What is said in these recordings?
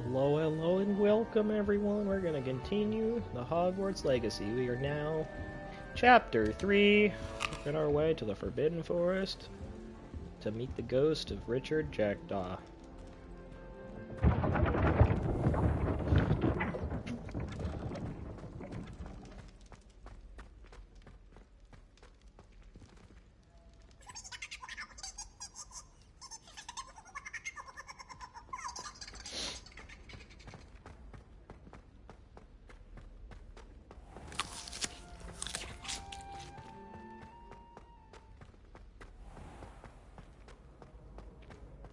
Hello, hello, and welcome everyone. We're going to continue the Hogwarts Legacy. We are now Chapter 3. We're on our way to the Forbidden Forest to meet the ghost of Richard Jackdaw.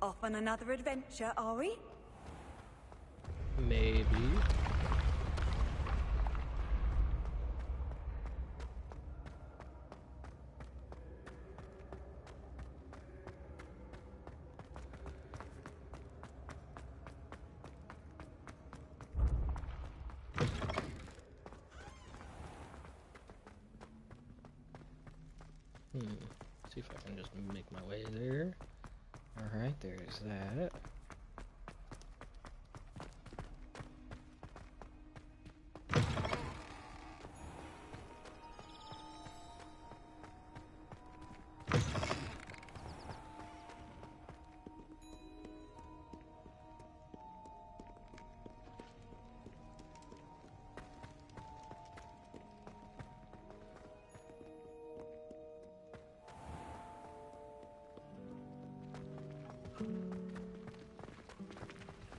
Off on another adventure, are we? Maybe. See if I can just make my way there. Alright, there's that.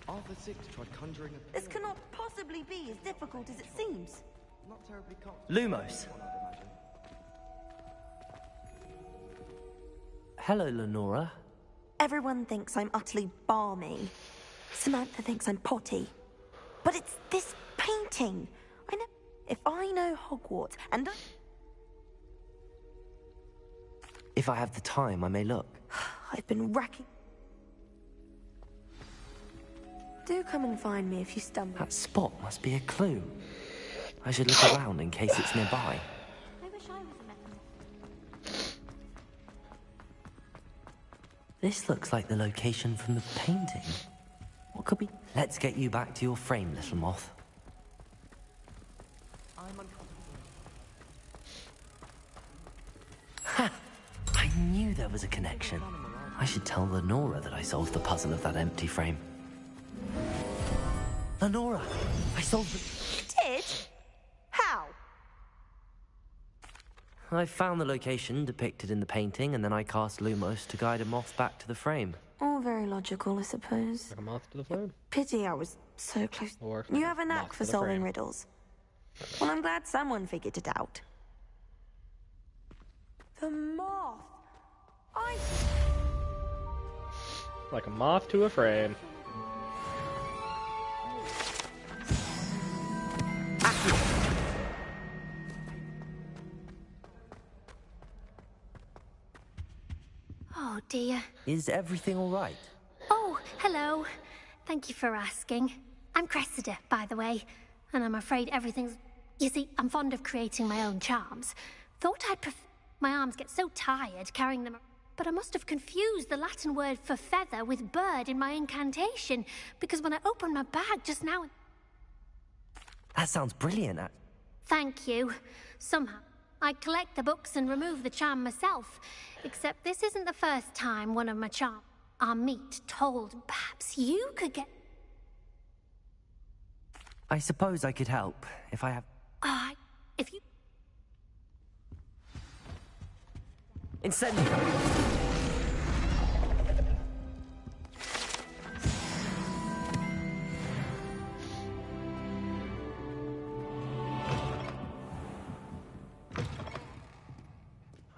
Arthur Six tried conjuring a... This cannot possibly be as difficult as it seems. Not terribly comfortable. Lumos. Hello, Lenora. Everyone thinks I'm utterly balmy. Samantha thinks I'm potty. But it's this painting. I know. If I know Hogwarts and If I have the time, I may look. I've been racking. Do come and find me if you stumble. That spot must be a clue. I should look around in case it's nearby. I wish I was a method. This looks like the location from the painting. What could be? Let's get you back to your frame, little moth. I'm uncomfortable. Ha! I knew there was a connection. I should tell Lenora that I solved the puzzle of that empty frame. Lenora, I solved the... You did? How? I found the location depicted in the painting, and then I cast Lumos to guide a moth back to the frame. All very logical, I suppose. Like a moth to the flame? Pity I was so close. Or You have a knack moth for to the solving frame. riddles. Well, I'm glad someone figured it out. The moth! Like a moth to a frame. Oh dear. Is everything all right? Oh, hello. Thank you for asking. I'm Cressida, by the way, and I'm afraid everything's... You see, I'm fond of creating my own charms. Thought I'd My arms get so tired carrying them... But I must have confused the Latin word for feather with bird in my incantation, because when I opened my bag just now... That sounds brilliant. Thank you. Somehow, I collect the books and remove the charm myself. Except this isn't the first time one of my charms are meat told. Perhaps you could get... I suppose I could help, if I have... if you... Incendio!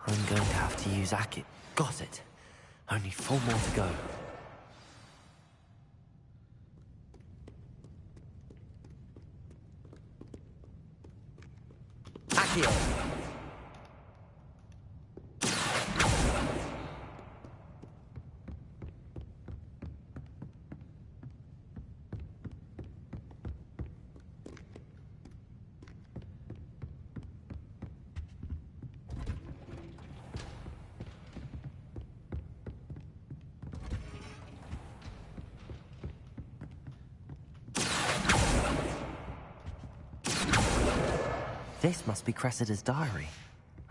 I'm going to have to use Aki. Got it. Only 4 more to go. Accio! This must be Cressida's diary.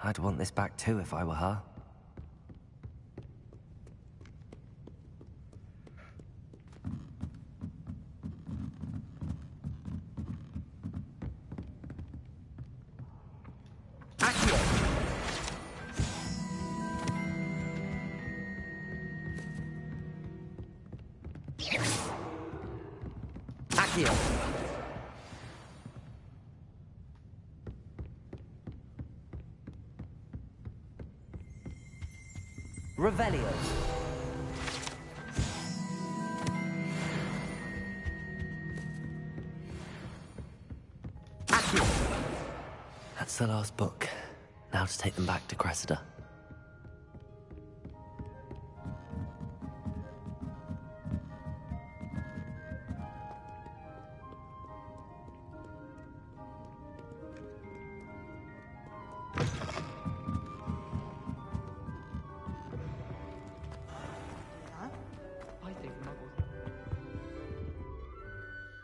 I'd want this back too if I were her. Accio! Revelio. Accio. That's the last book. Now to take them back to Cressida.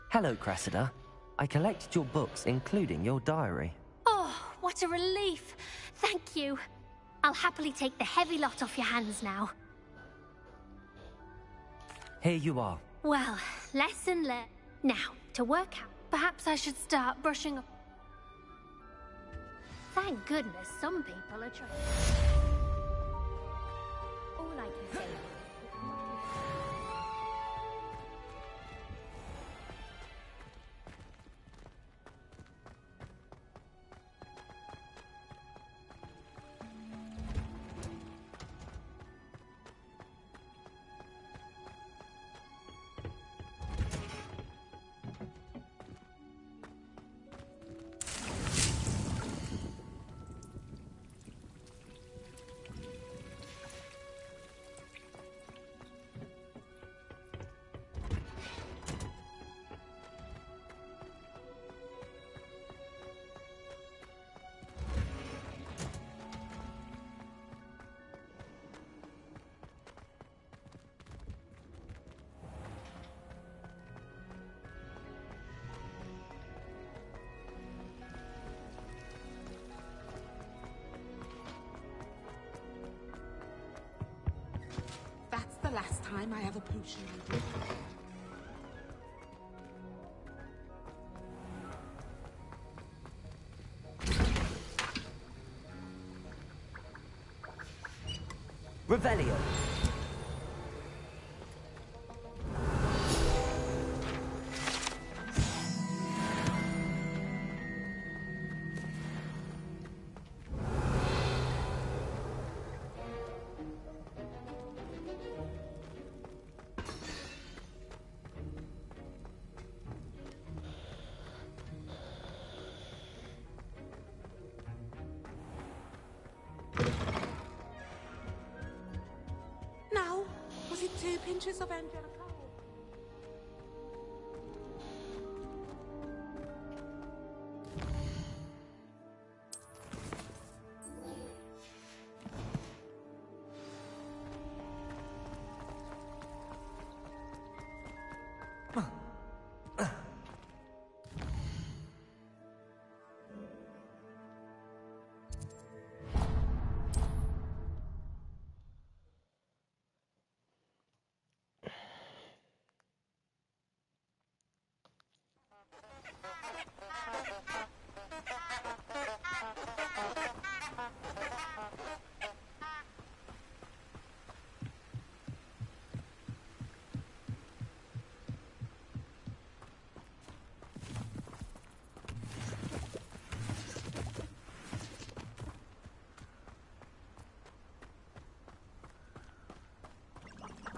Hello, Cressida. I collected your books, including your diary. Oh, what a relief. Thank you. I'll happily take the heavy lot off your hands now. Here you are. Well, lesson learned. Now, to work out, perhaps I should start brushing up. Thank goodness some people are trying. All I can say is... That's the last time I have a potion. Revelio. Now, was it 2 pinches of angelic oil?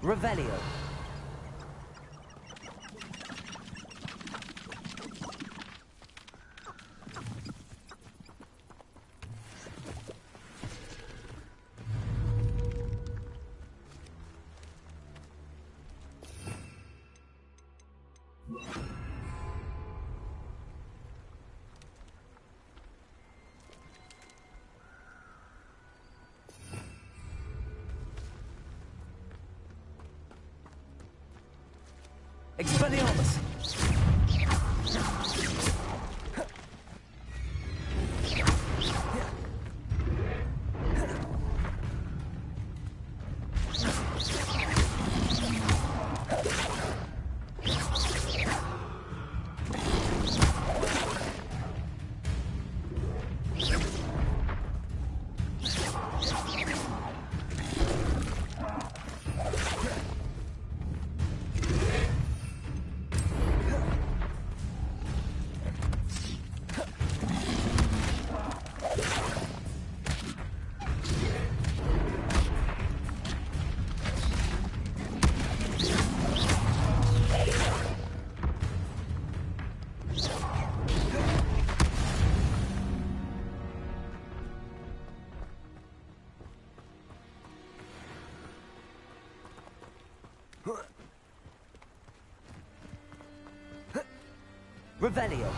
Revelio. Expelliarmus! Revelio.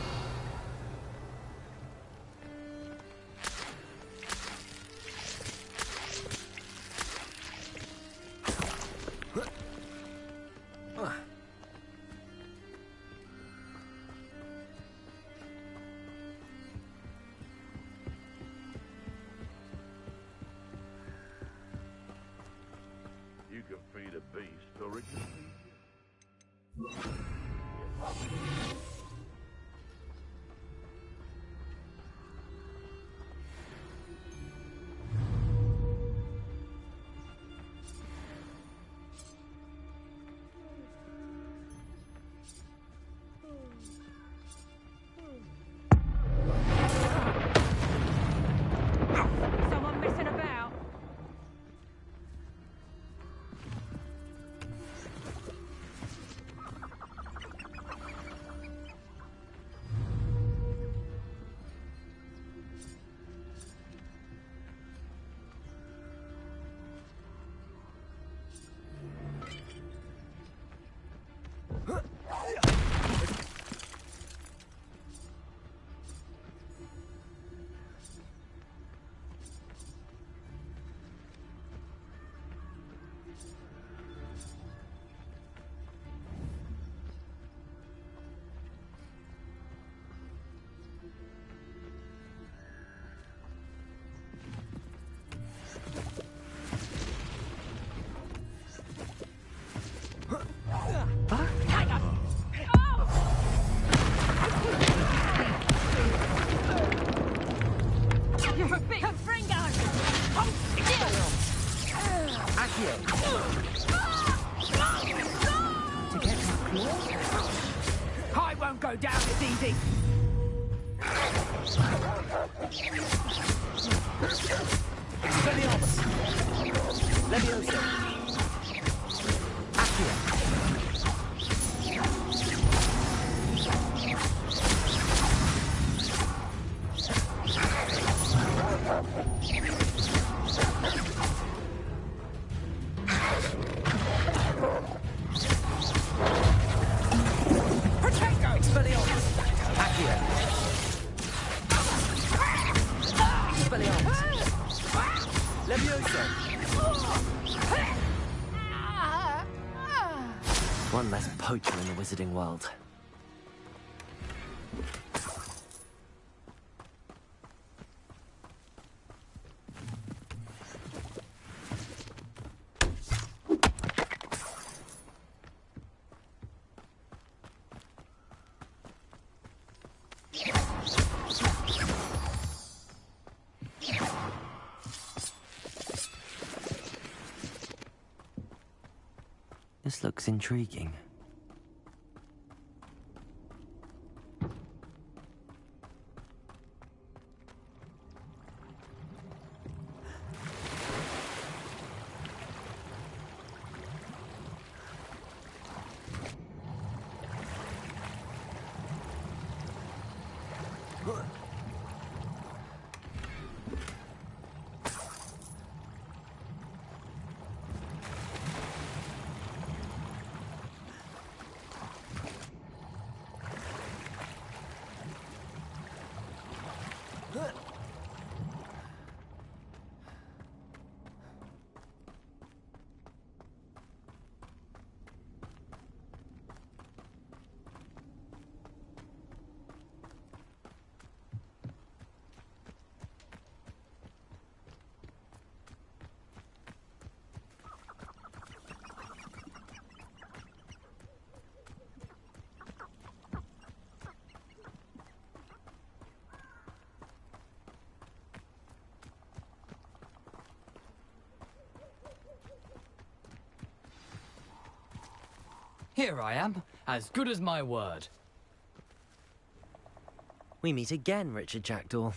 You can feed a beast, or it can feed you. Someone messing about? You're a big Confringo! Hold still! Accio! To get that claw? I won't go down as easy. Expelliarmus! Levioso! Accio! Protego! Expelliarmus! Accio! Expelliarmus! Levioso! One less poacher in the wizarding world. This looks intriguing. Here I am, as good as my word. We meet again, Richard Jackdaw.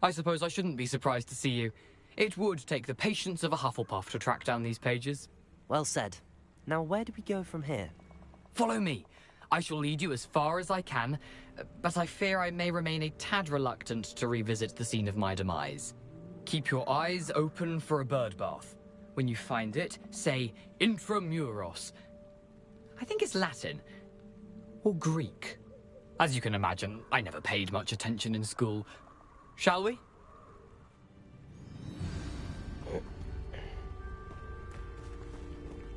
I suppose I shouldn't be surprised to see you. It would take the patience of a Hufflepuff to track down these pages. Well said. Now where do we go from here? Follow me. I shall lead you as far as I can, but I fear I may remain a tad reluctant to revisit the scene of my demise. Keep your eyes open for a bird bath. When you find it, say Intramuros. I think it's Latin. Or Greek. As you can imagine, I never paid much attention in school. Shall we?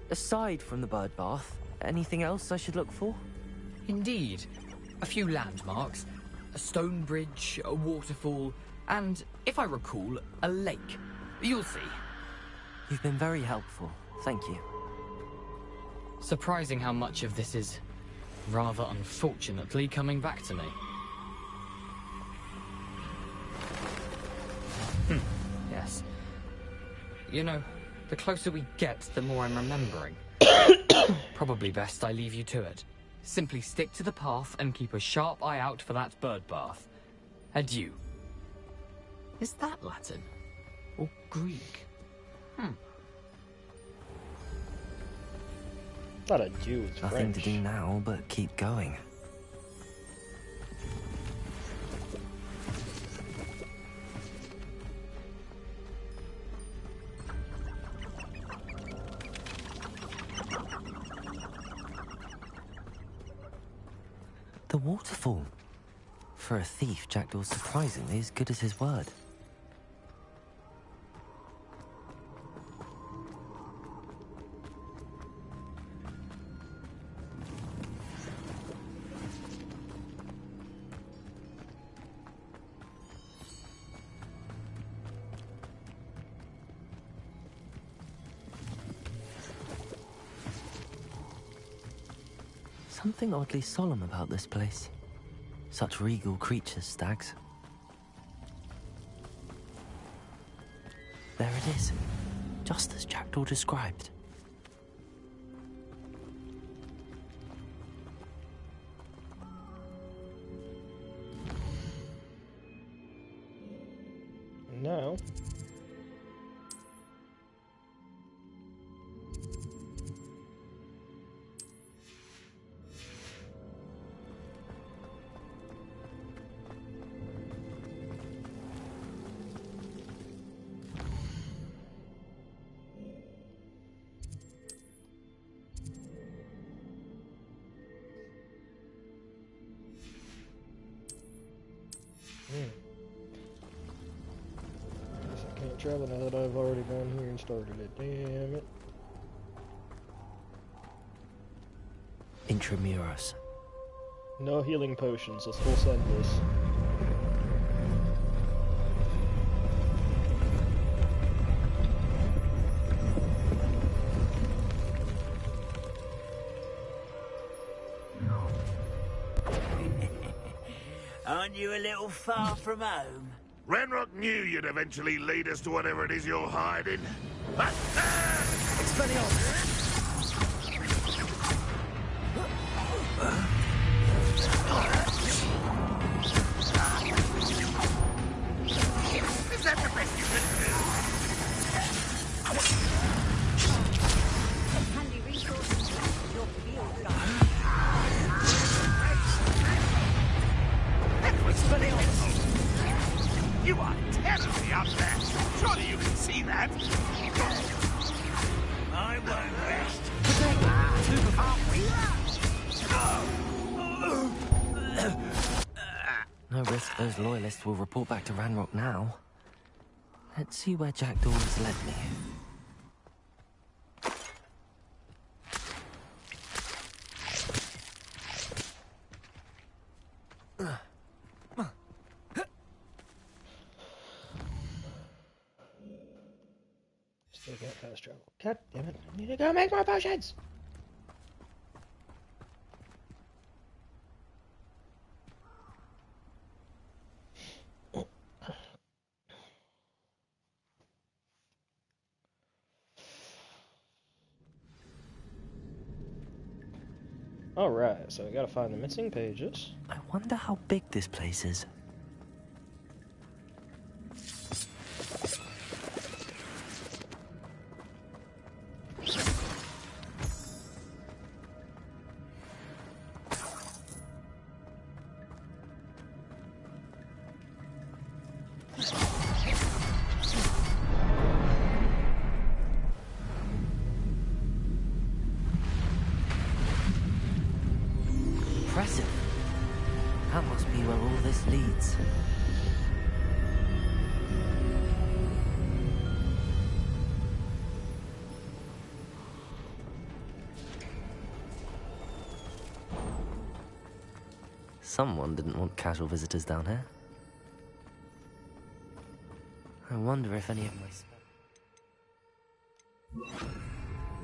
Aside from the bird bath, anything else I should look for? Indeed. A few landmarks, a stone bridge, a waterfall, and, if I recall, a lake. You'll see. You've been very helpful. Thank you. Surprising how much of this is, rather unfortunately, coming back to me. Yes. You know, the closer we get, the more I'm remembering. Probably best I leave you to it. Simply stick to the path and keep a sharp eye out for that bird bath. Adieu. Is that Latin? Or Greek? Thought adieu was Nothing French. to do now but keep going. The waterfall. For a thief, Jackdaw's surprisingly as good as his word. Something oddly solemn about this place. Such regal creatures, stags. There it is, just as Jackdaw described. Now, guess I can't travel now that I've already gone here and started it. Damn it. Intramuros. No healing potions. Let's full send this. Aren't you a little far from home? Ranrock knew you'd eventually lead us to whatever it is you're hiding. Is that the best you can do? Handy resources in your field guide. That was phenomenal! You are terribly up there! Surely you can see that! I won't rest. No risk those loyalists will report back to Ranrock now. Let's see where Jackdaw has led me. Still can't fast travel. God damn it. I need to go make more potions! Alright, so I gotta find the missing pages. I wonder how big this place is. Impressive. That must be where all this leads. Someone didn't want casual visitors down here. I wonder if any of my...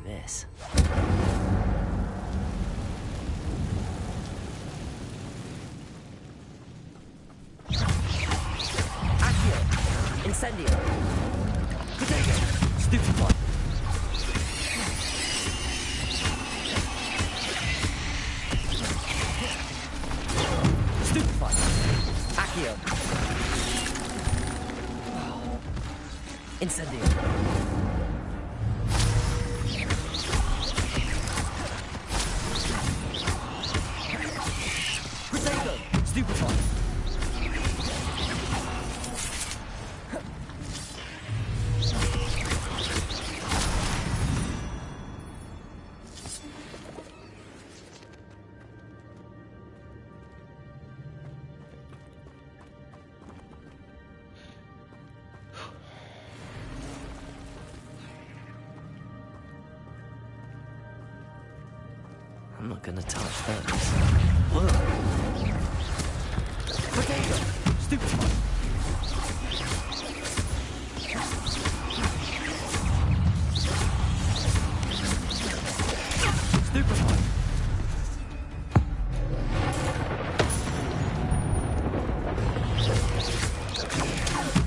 This. Accio! Incendio! Potato! Stupefy! Stupefy! Accio! Incendio! Potato! Stupefy! I'm not gonna touch those. Potato! Stupefy! Stupefy!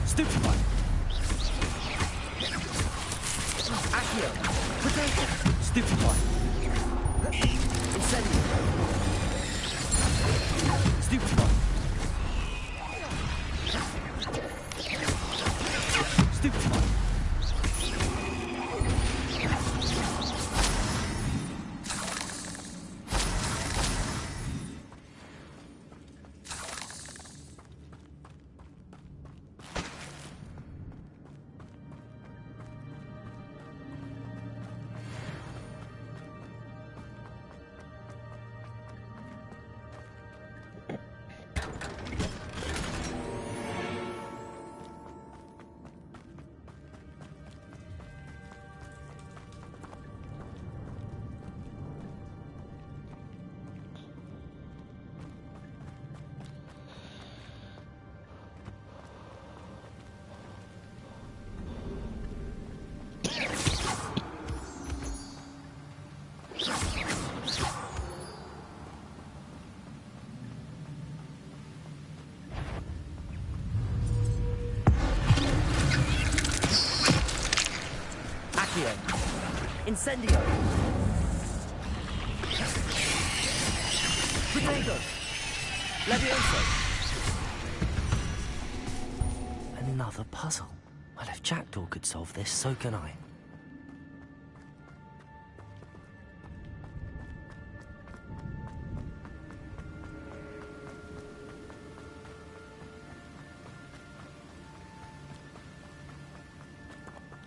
Stupefy! Accio! Potato! Stupefy! Incendio! Stupefy! Stupefy! Accio! Incendio! Potato! Levioso! Another puzzle. Well, if Jackdaw could solve this, so can I.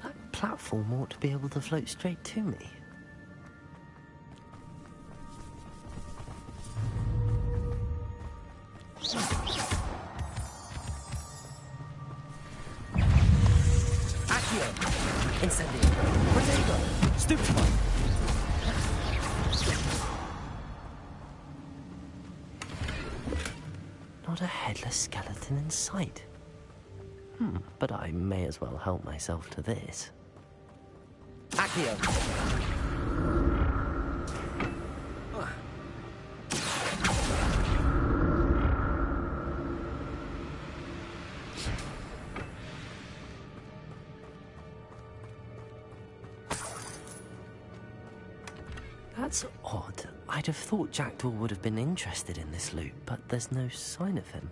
That platform ought to be able to float straight to me. Accio! Incendio! Potato! Stupefy! Not a headless skeleton in sight. But I may as well help myself to this. Accio! That's odd. I'd have thought Jackdaw would have been interested in this loot, but there's no sign of him.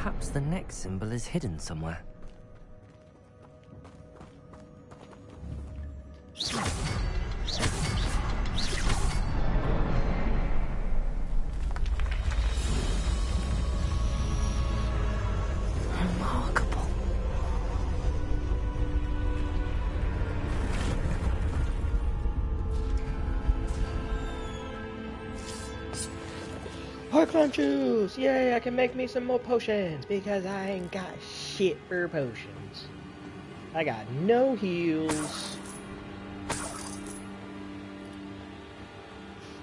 Perhaps the next symbol is hidden somewhere. Remarkable. Heartclimb juice! Yay, I can make me some more potions because I ain't got shit for potions. I got no heals.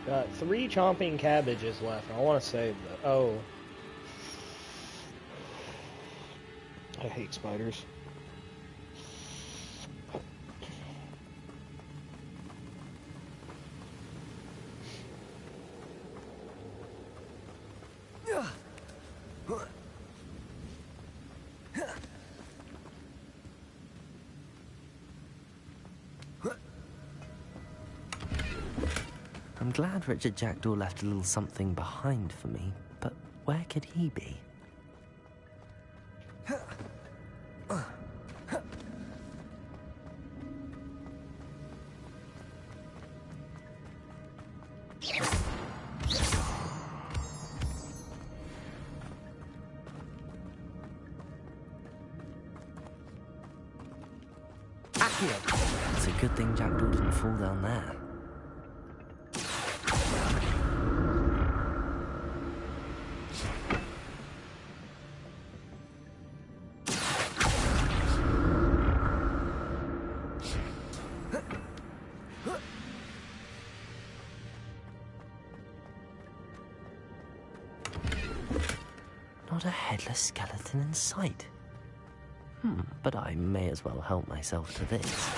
Got 3 chomping cabbages left. I want to save the. Oh. I hate spiders. I'm glad Richard Jackdaw left a little something behind for me, but where could he be? It's a good thing Jackdaw didn't fall down there. Not a headless skeleton in sight. But I may as well help myself to this.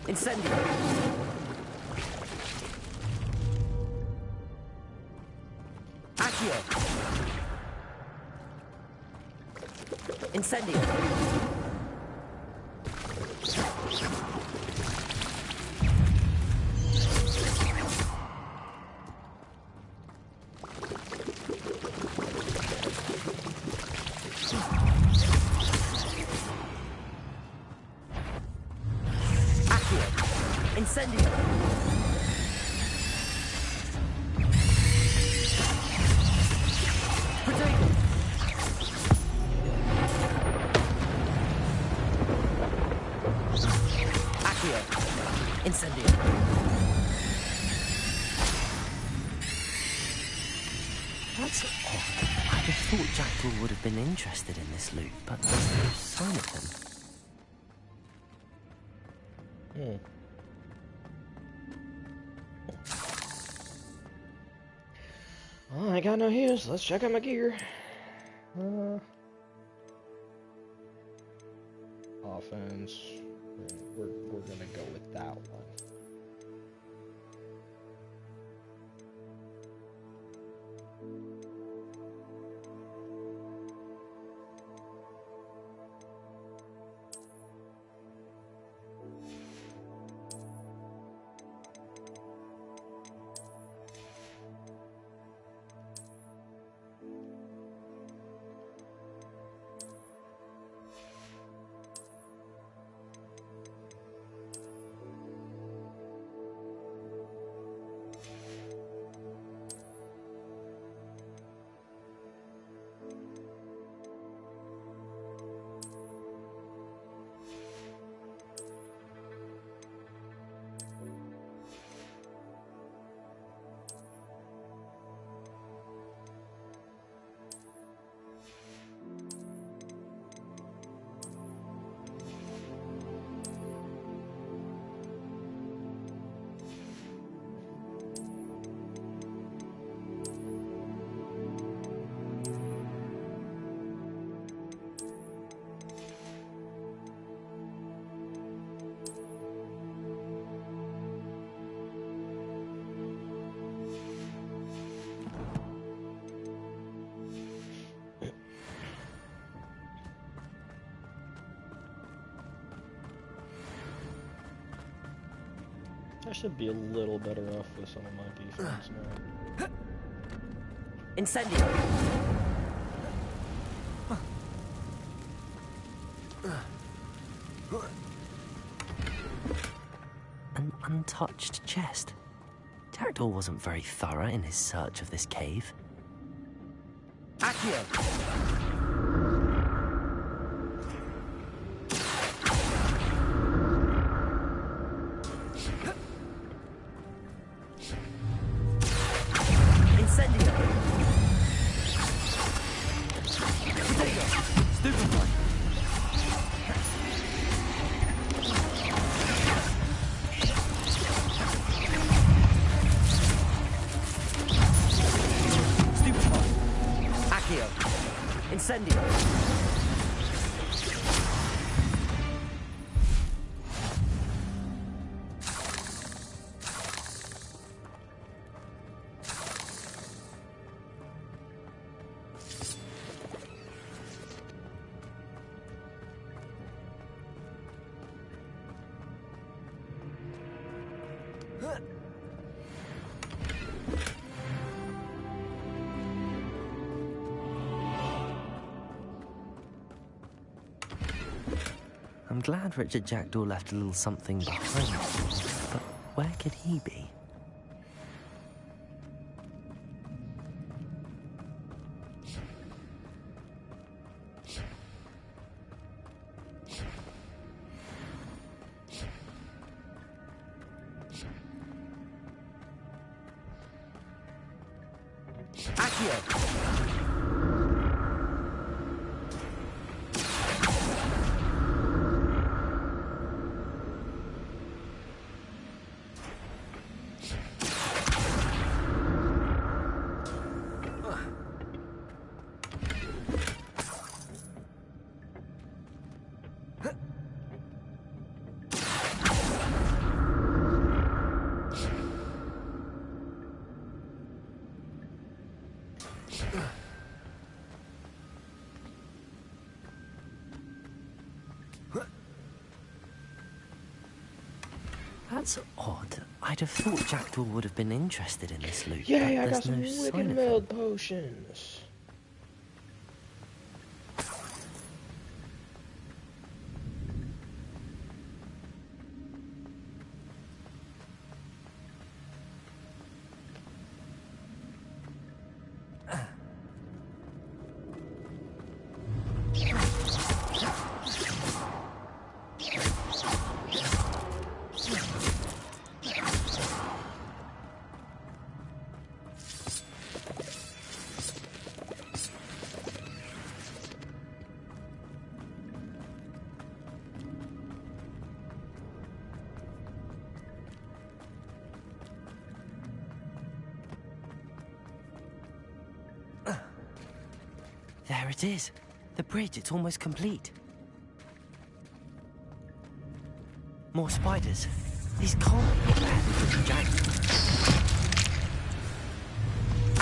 Incendio! Accio! Incendio! Incendio! Potato! Accio! Incendio! That's odd. I'd have thought Jackdaw would have been interested in this loot, but there's no sign of him. Well, I got no heals. Let's check out my gear. Offense. We're gonna go with that one. I should be a little better off with some of my defense now. Incendio! An untouched chest. Jackdaw wasn't very thorough in his search of this cave. Accio! Incendio! I'm glad Richard Jackdaw left a little something behind, but where could he be? Accio! That's odd. I'd have thought Jackdaw would have been interested in this loot. Yay, but I got there's some no sign wicked of meld him. potions. There it is. The bridge, it's almost complete. More spiders. These can't be bad with Jackdaw.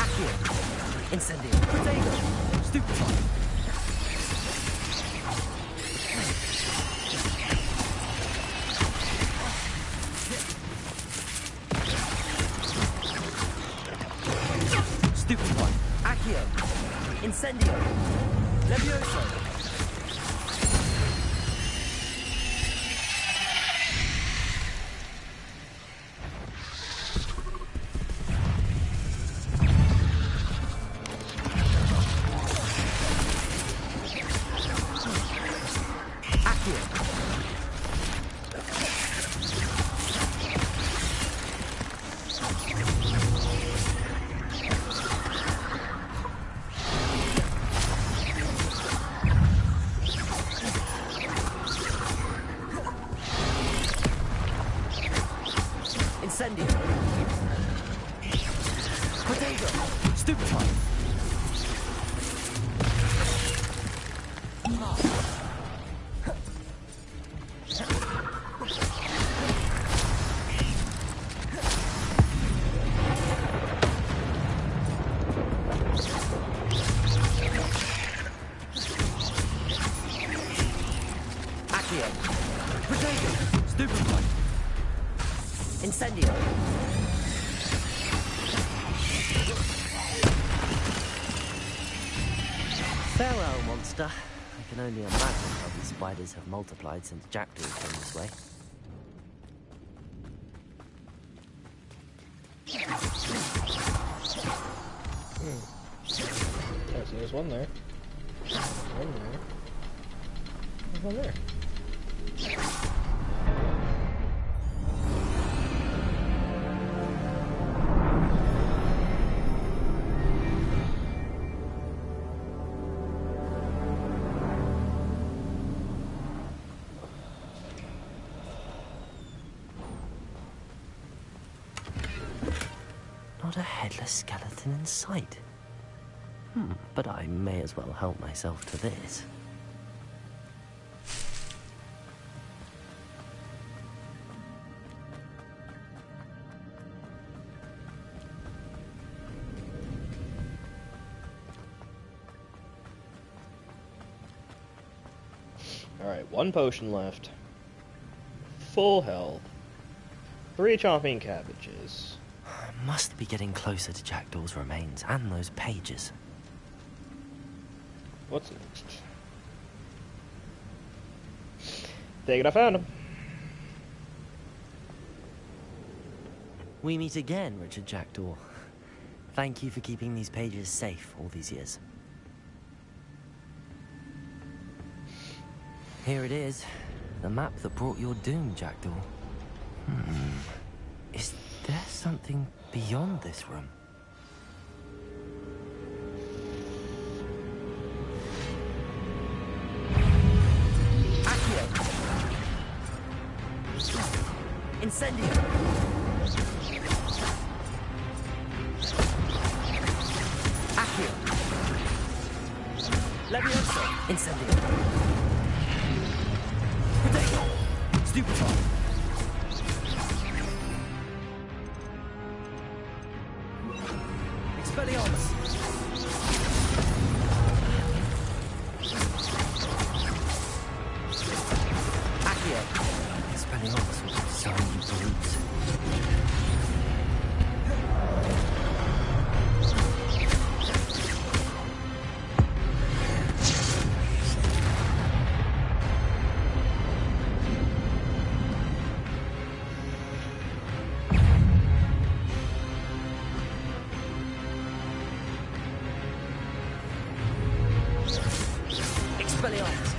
Accio! Incendio! Protego! Stupefy! Stupefy! Accio! Incendio! Levioso! Incendio! Protego! Stupefy! Accio! Protego! Stupefy! Incendio. Farewell, monster. I can only imagine how these spiders have multiplied since Jackdaw came this way. Oh, so there's one there. One there. There's one there. Not a headless skeleton in sight. But I may as well help myself to this. Alright, one potion left. Full health. 3 chopping cabbages. I must be getting closer to Jackdaw's remains and those pages. What's next? Take it, I found him. We meet again, Richard Jackdaw. Thank you for keeping these pages safe all these years. Here it is. The map that brought your doom, Jackdaw. Is there something beyond this room? Accio! Incendio! Accio! Levioso! Incendio! Protego! Stupefy! Expelliarmus! Accio! Expelliarmus was designed to brutes. Expelliarmus! Expelliarmus!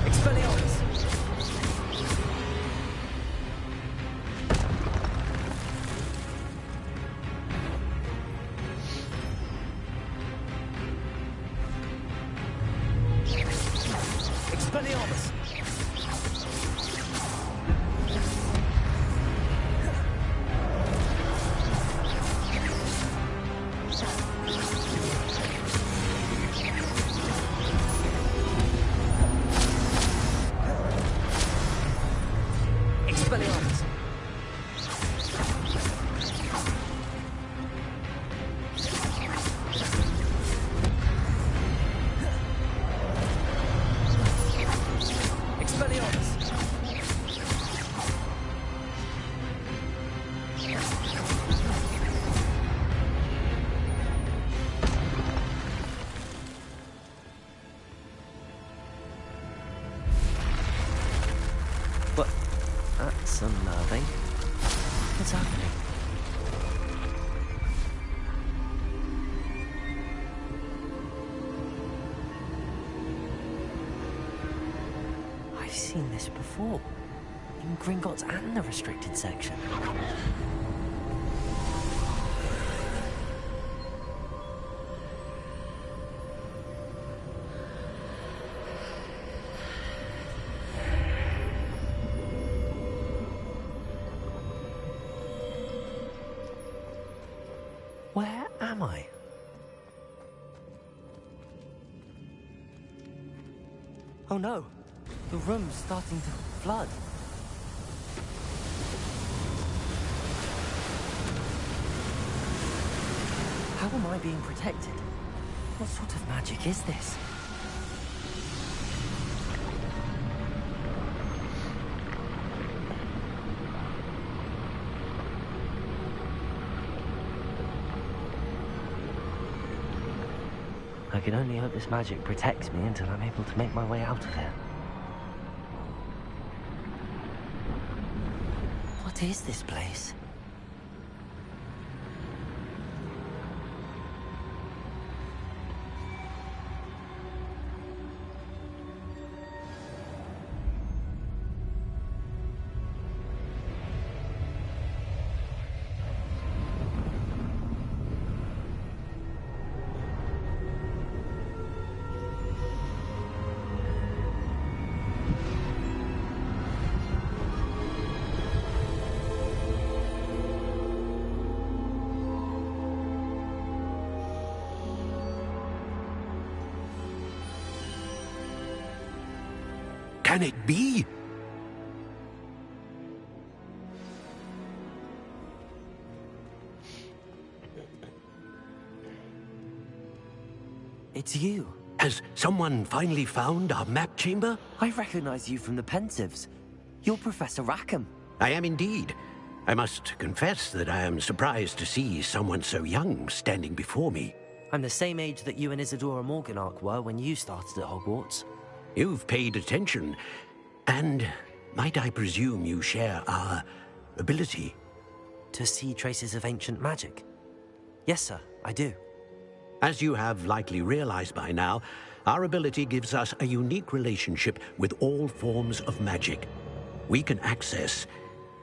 Expelliarmus! Expelliarmus! Expelliarmus! What? That's unnerving. What's happening? I've seen this before. In Gringotts and the restricted section. Where am I? Oh no, the room's starting to flood. am I being protected? What sort of magic is this? I can only hope this magic protects me until I'm able to make my way out of here. What is this place? Can it be? It's you. Has someone finally found our map chamber? I recognize you from the Pensives. You're Professor Rackham. I am indeed. I must confess that I am surprised to see someone so young standing before me. I'm the same age that you and Isadora Morganach were when you started at Hogwarts. You've paid attention, and might I presume you share our ability? To see traces of ancient magic? Yes, sir, I do. As you have likely realized by now, our ability gives us a unique relationship with all forms of magic. We can access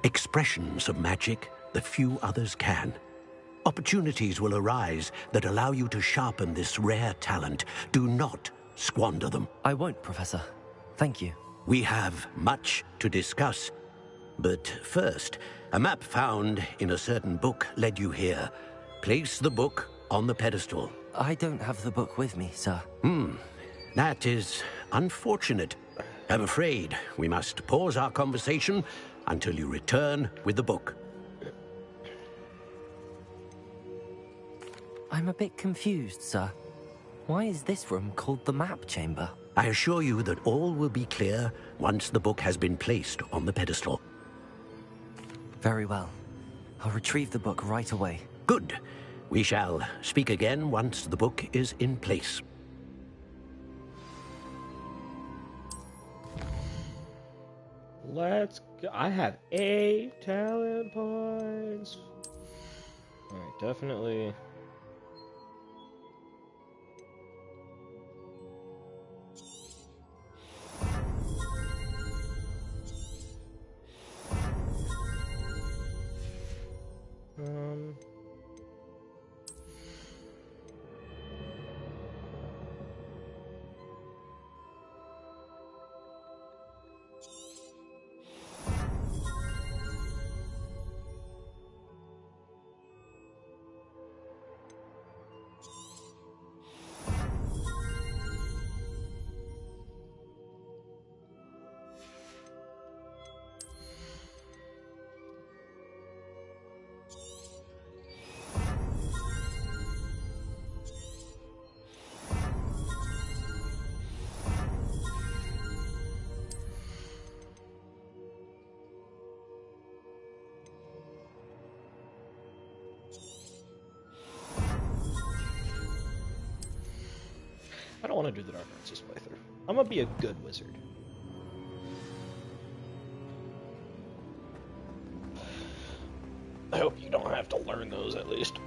expressions of magic that few others can. Opportunities will arise that allow you to sharpen this rare talent. Do not squander them. I won't, Professor. Thank you. We have much to discuss. But first, a map found in a certain book led you here. Place the book on the pedestal. I don't have the book with me, sir. That is unfortunate. I'm afraid we must pause our conversation until you return with the book. I'm a bit confused, sir. Why is this room called the map chamber? I assure you that all will be clear once the book has been placed on the pedestal. Very well. I'll retrieve the book right away. Good. We shall speak again once the book is in place. Let's go. I have 8 talent points. Alright, definitely. I don't want to do the Dark Arts this playthrough. I'm gonna be a good wizard. I hope you don't have to learn those at least.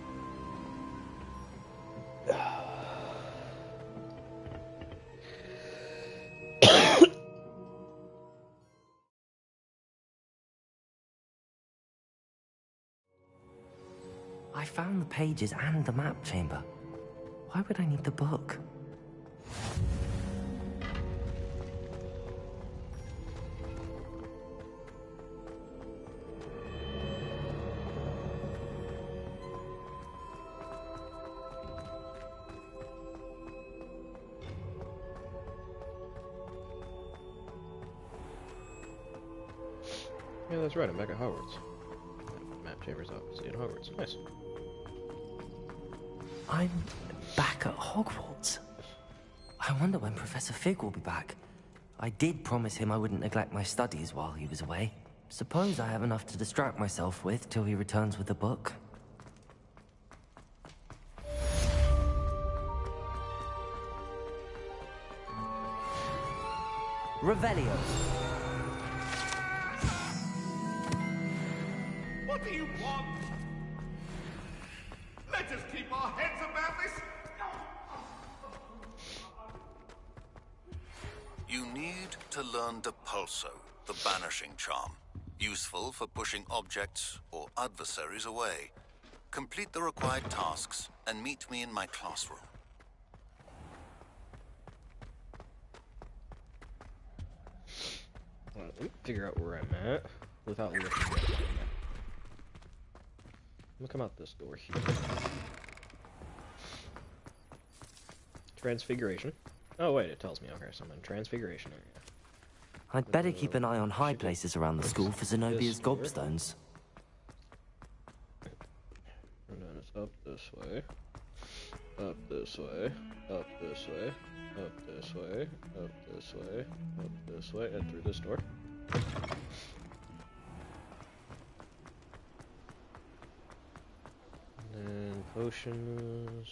I found the pages and the map chamber. Why would I need the book? Yeah, that's right, I'm back at Hogwarts. Map chamber's obviously in Hogwarts. Nice. I'm back at Hogwarts. I wonder when Professor Fig will be back. I did promise him I wouldn't neglect my studies while he was away. Suppose I have enough to distract myself with till he returns with the book. Revelio. What do you want? Let us keep our heads about this. You need to learn Depulso, the banishing charm. Useful for pushing objects or adversaries away. Complete the required tasks and meet me in my classroom. Let me figure out where I'm at without looking at it. I'm gonna come out this door here. Transfiguration. Oh wait, it tells me. Okay, so I'm in Transfiguration area. I'd better keep an eye on high places around the school for Zenobia's gobstones. And then it's up this way. Up this way. Up this way. Up this way. Up this way. Up this way. And through this door. And then potions.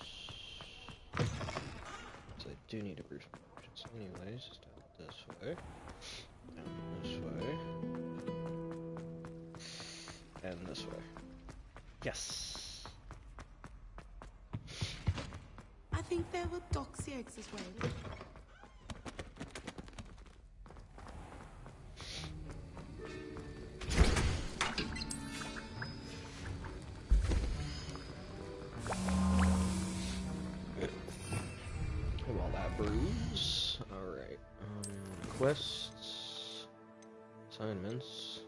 So I do need to brew some potions. Anyways, just down this way. Down this way. And this way. Yes! I think there were doxy eggs as well. While that brews. Alright. Quests. Assignments.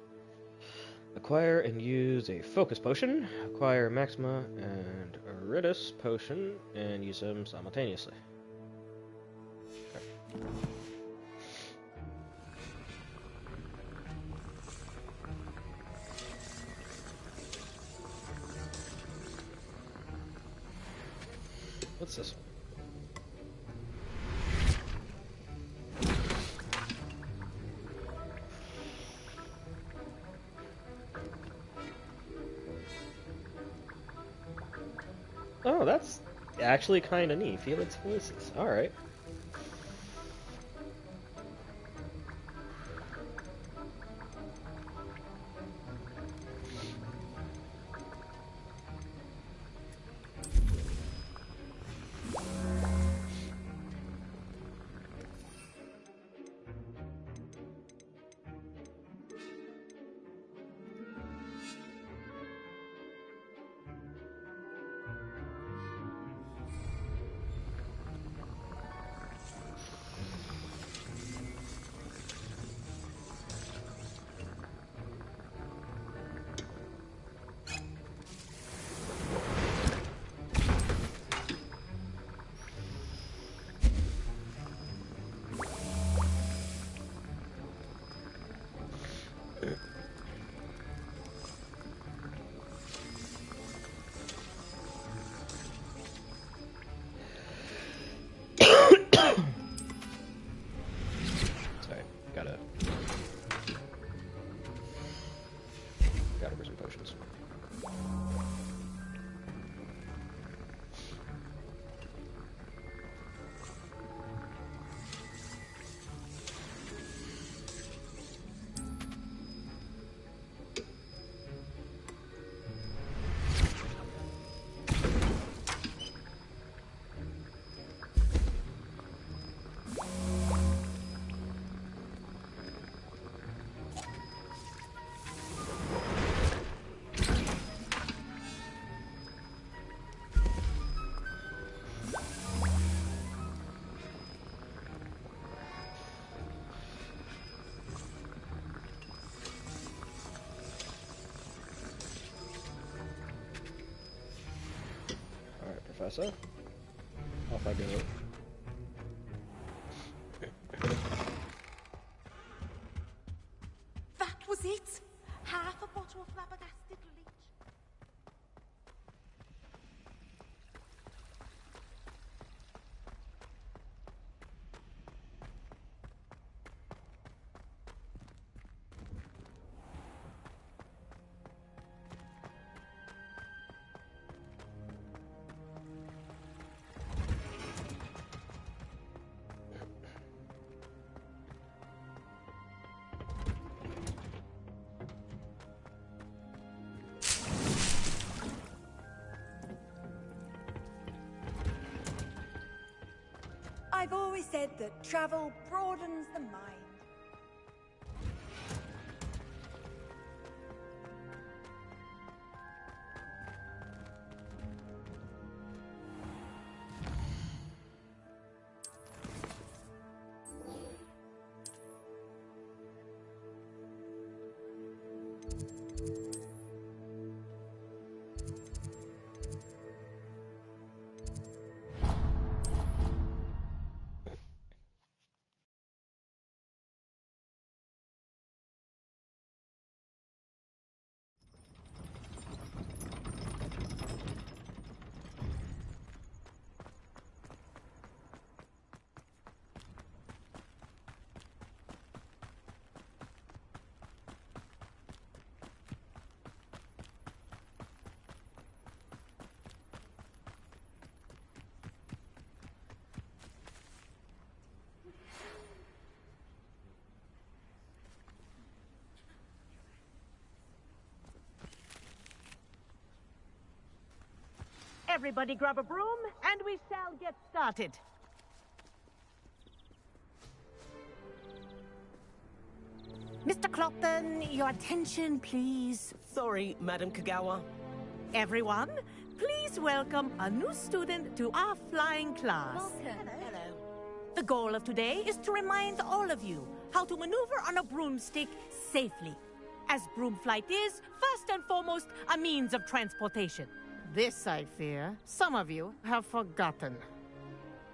Acquire and use a focus potion. Acquire Maxima and Aridus potion and use them simultaneously. Okay. What's this one? Oh, that's actually kind of neat. Felix Felicis. Alright. Gotta brew some potions. Professor. Off I go. That was it. Half a bottle of flabbergasted leech. They've always said that travel broadens the mind. Everybody grab a broom, and we shall get started. Mr. Clopton, your attention, please. Sorry, Madam Kagawa. Everyone, please welcome a new student to our flying class. Welcome. Hello. The goal of today is to remind all of you how to maneuver on a broomstick safely, as broom flight is, first and foremost, a means of transportation. This, I fear, some of you have forgotten.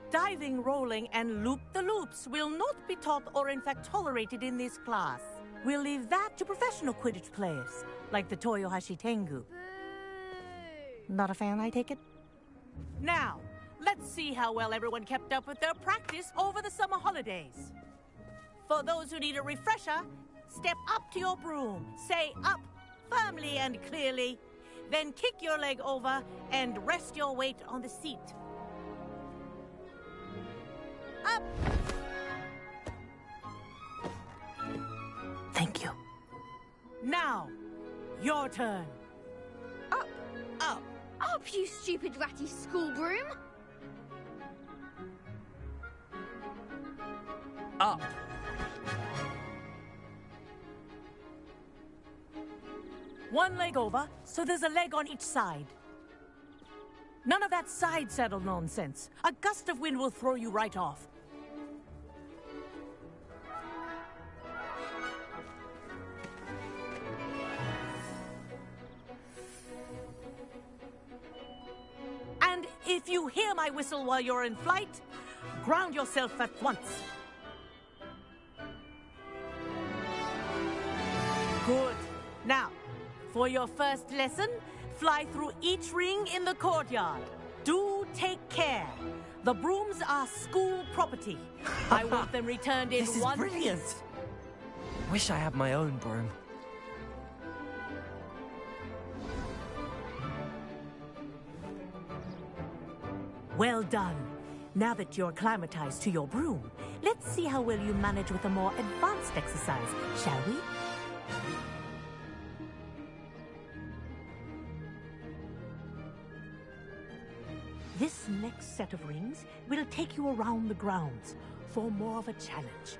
Diving, rolling, and loop-the-loops will not be taught or in fact tolerated in this class. We'll leave that to professional Quidditch players, like the Toyohashi Tengu. Not a fan, I take it? Now, let's see how well everyone kept up with their practice over the summer holidays. For those who need a refresher, step up to your broom, say up firmly and clearly, then kick your leg over and rest your weight on the seat. Up! Thank you. Now, your turn. Up. Up. Up, you stupid ratty school broom. Up. One leg over, so there's a leg on each side. None of that side saddle nonsense. A gust of wind will throw you right off. And if you hear my whistle while you're in flight, ground yourself at once. Good. Now, for your first lesson, fly through each ring in the courtyard. Do take care. The brooms are school property. I want them returned in This is one brilliant. piece. Wish I had my own broom. Well done. Now that you're acclimatized to your broom, let's see how well you manage with a more advanced exercise, shall we? This next set of rings will take you around the grounds for more of a challenge.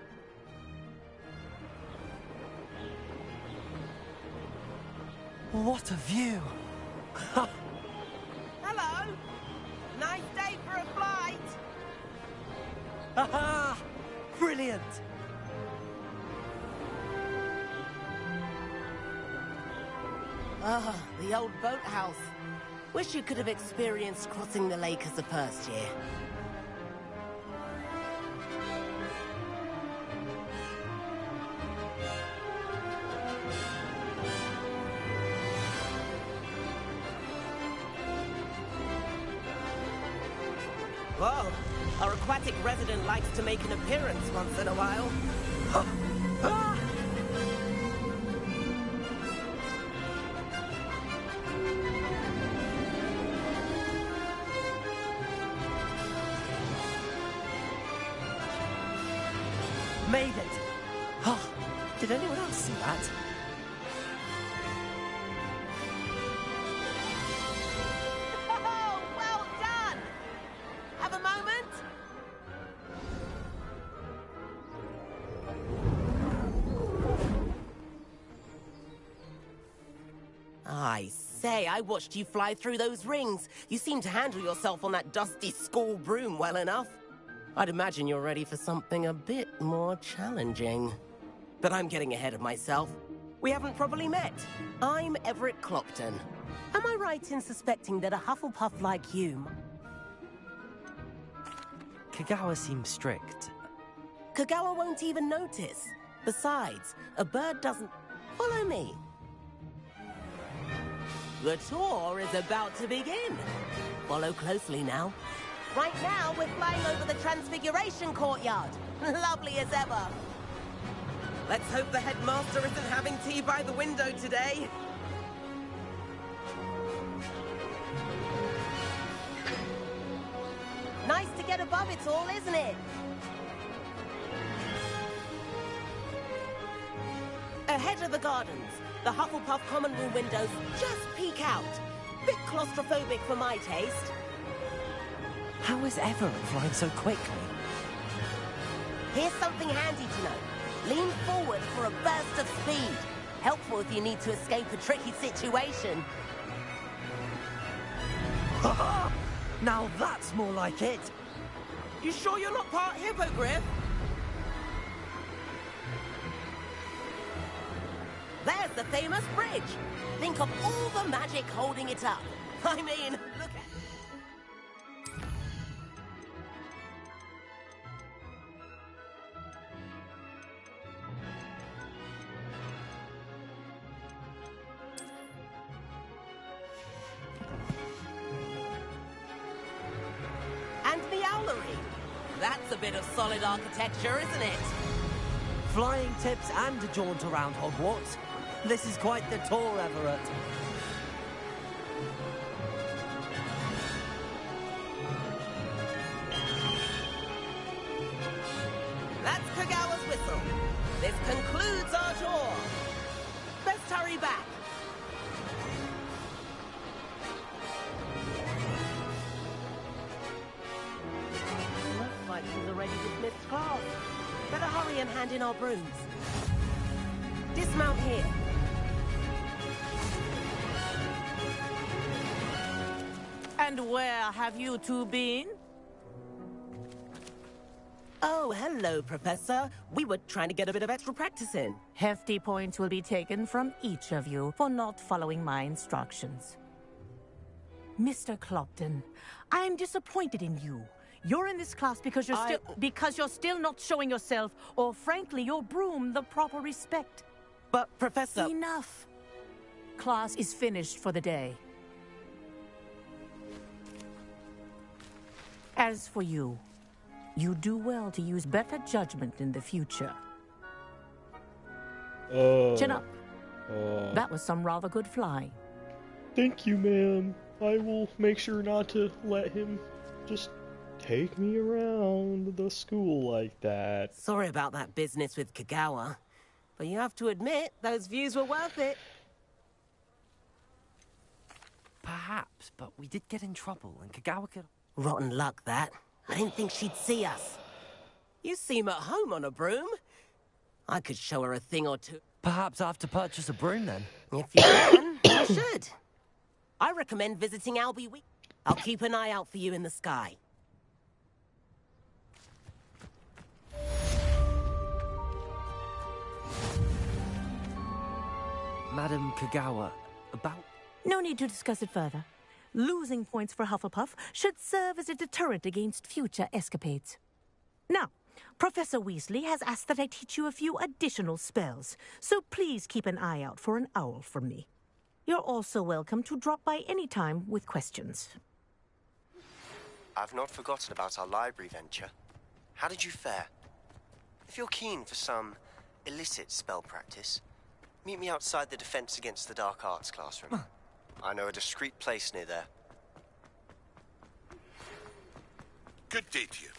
What a view! Hello! Nice day for a flight! Aha! Brilliant! Ah, the old boathouse. Wish you could have experienced crossing the lake as the first year. Whoa, our aquatic resident likes to make an appearance once in a while. Ah! Made it! Oh, did anyone else see that? Oh, well done! Have a moment? I say, I watched you fly through those rings. You seem to handle yourself on that dusty school broom well enough. I'd imagine you're ready for something a bit more challenging. But I'm getting ahead of myself. We haven't properly met. I'm Everett Clopton. Am I right in suspecting that a Hufflepuff like you... Kagawa seems strict. Kagawa won't even notice. Besides, a bird doesn't... Follow me. The tour is about to begin. Follow closely now. Right now, we're flying over the Transfiguration Courtyard. Lovely as ever. Let's hope the headmaster isn't having tea by the window today. Nice to get above it all, isn't it? Ahead of the gardens, the Hufflepuff common room windows just peek out. Bit claustrophobic for my taste. How is Everett flying so quickly? Here's something handy to know. Lean forward for a burst of speed. Helpful if you need to escape a tricky situation. Now that's more like it. You sure you're not part hippogriff? There's the famous bridge. Think of all the magic holding it up. I mean, look at... And the owlery. That's a bit of solid architecture, isn't it? Flying tips and a jaunt around Hogwarts. This is quite the tour, Everett. That's Kagawa's whistle. This concludes our tour. Best hurry back. Looks like she's already dismissed class. Better hurry and hand in our brooms. Dismount here. And where have you two been? Oh, hello, Professor. We were trying to get a bit of extra practice in. Hefty points will be taken from each of you for not following my instructions. Mr. Clopton, I'm disappointed in you. You're in this class because you're still not showing yourself, or frankly, your broom, the proper respect. But, Professor... Enough. Class is finished for the day. As for you, you do well to use better judgment in the future. Chin up. That was some rather good flying. Thank you, ma'am. I will make sure not to let him just take me around the school like that. Sorry about that business with Kagawa, but you have to admit, those views were worth it. Perhaps, but we did get in trouble, and Kagawa could... Rotten luck, that. I didn't think she'd see us. You seem at home on a broom. I could show her a thing or two. Perhaps I have to purchase a broom, then. If you can, you should. I recommend visiting Albie Week. I'll keep an eye out for you in the sky. Madam Kagawa, about... No need to discuss it further. Losing points for Hufflepuff should serve as a deterrent against future escapades. Now, Professor Weasley has asked that I teach you a few additional spells, so please keep an eye out for an owl from me. You're also welcome to drop by any time with questions. I've not forgotten about our library venture. How did you fare? If you're keen for some illicit spell practice, meet me outside the Defense Against the Dark Arts classroom. I know a discreet place near there. Good day to you.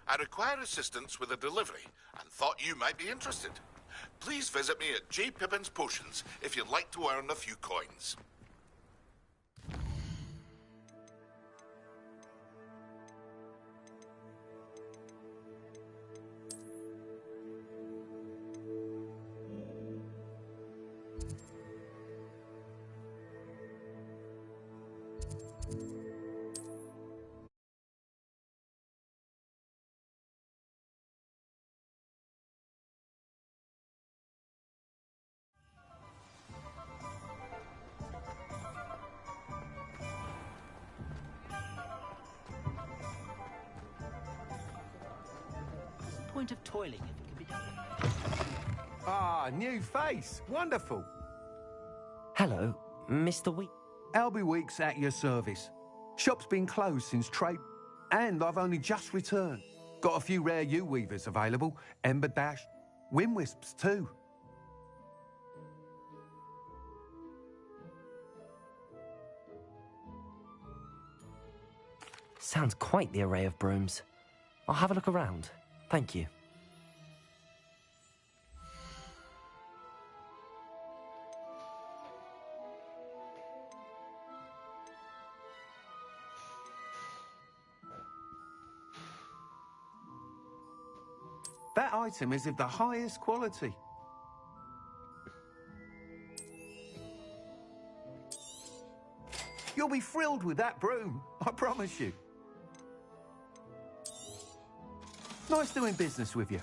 I require assistance with a delivery and thought you might be interested. Please visit me at J. Pippin's Potions if you'd like to earn a few coins. point of toiling if it can be done. Ah, new face. Wonderful. Hello, Mr. Week. Albie Weeks at your service. Shop's been closed since trade, and I've only just returned. Got a few rare U-weavers available. Ember Dash, Wind-Wisps too. Sounds quite the array of brooms. I'll have a look around. Thank you. That item is of the highest quality. You'll be thrilled with that broom, I promise you. Nice doing business with you.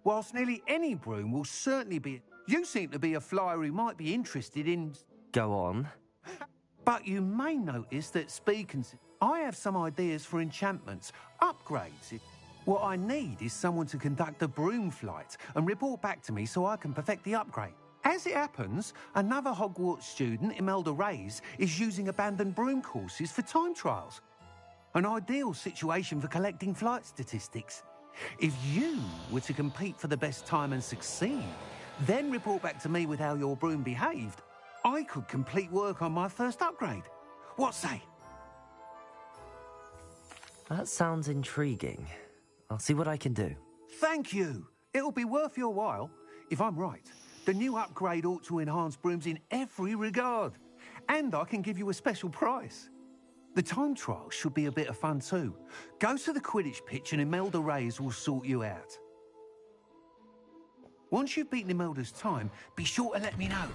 Whilst nearly any broom will certainly be... You seem to be a flyer who might be interested in... Go on. But you may notice that speaking... I have some ideas for enchantments, upgrades. What I need is someone to conduct a broom flight and report back to me so I can perfect the upgrade. As it happens, another Hogwarts student, Imelda Reyes, is using abandoned broom courses for time trials. An ideal situation for collecting flight statistics. If you were to compete for the best time and succeed, then report back to me with how your broom behaved, I could complete work on my first upgrade. What say? That sounds intriguing. I'll see what I can do. Thank you. It'll be worth your while. If I'm right, the new upgrade ought to enhance brooms in every regard. And I can give you a special price. The time trial should be a bit of fun too. Go to the Quidditch pitch and Imelda Reyes will sort you out. Once you've beaten Imelda's time, be sure to let me know.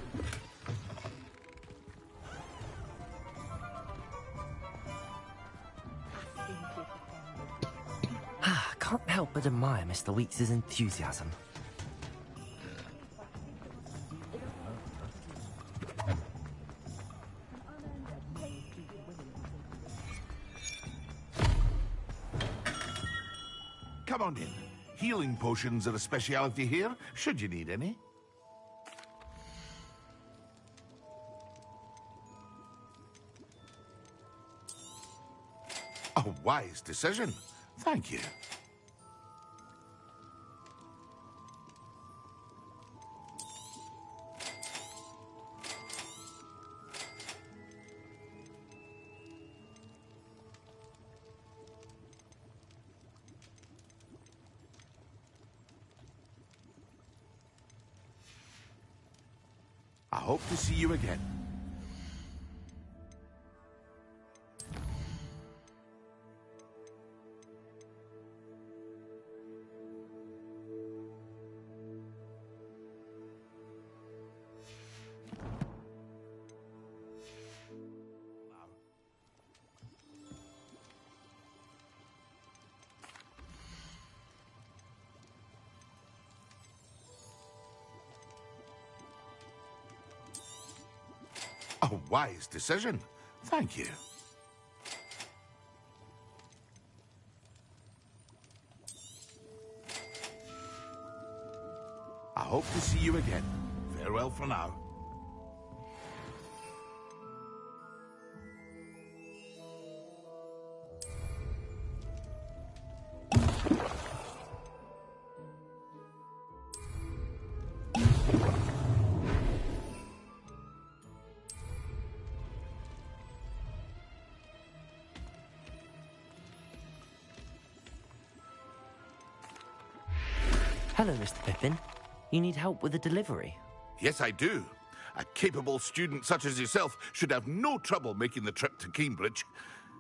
Can't help but admire Mr. Weeks' enthusiasm. Come on in. Healing potions are a speciality here, should you need any. A wise decision. Thank you. I hope to see you again. A wise decision. Thank you. I hope to see you again. Farewell for now. Hello, Mr. Pippin. You need help with a delivery? Yes, I do. A capable student such as yourself should have no trouble making the trip to Cambridge.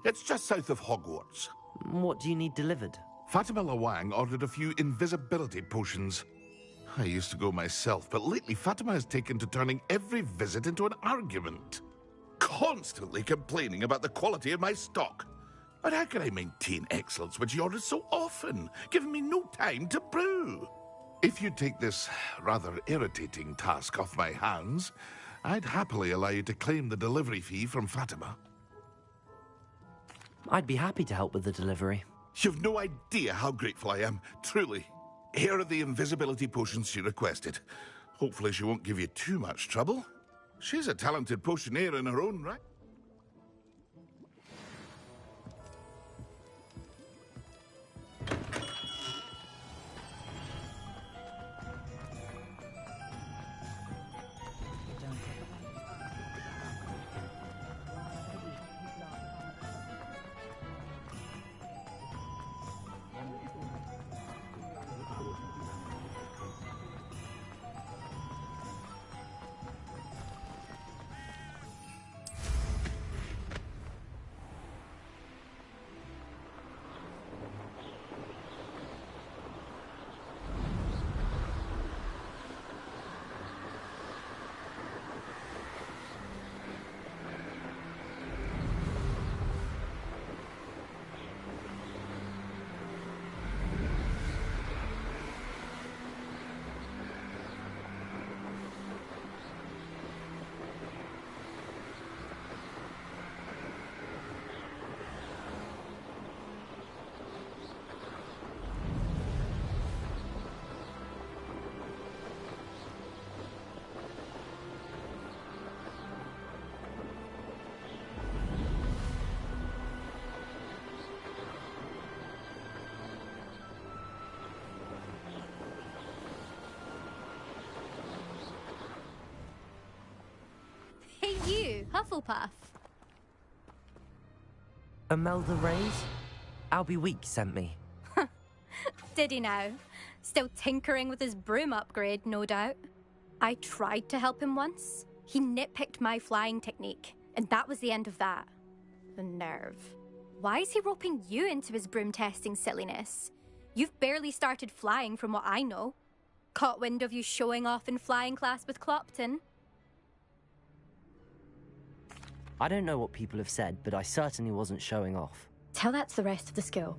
It's just south of Hogwarts. What do you need delivered? Fatima Lawang ordered a few invisibility potions. I used to go myself, but lately Fatima has taken to turning every visit into an argument. constantly complaining about the quality of my stock. But how can I maintain excellence when she orders so often, giving me no time to brew? If you take this rather irritating task off my hands, I'd happily allow you to claim the delivery fee from Fatima. I'd be happy to help with the delivery. You've no idea how grateful I am, truly. Here are the invisibility potions she requested. Hopefully she won't give you too much trouble. She's a talented potioneer in her own right. Hey you, Hufflepuff. Imelda Reyes? Albie Week sent me. Did he now? Still tinkering with his broom upgrade, no doubt. I tried to help him once. He nitpicked my flying technique, and that was the end of that. The nerve. Why is he roping you into his broom testing silliness? You've barely started flying from what I know. Caught wind of you showing off in flying class with Clopton. I don't know what people have said, but I certainly wasn't showing off. Tell that to the rest of the school.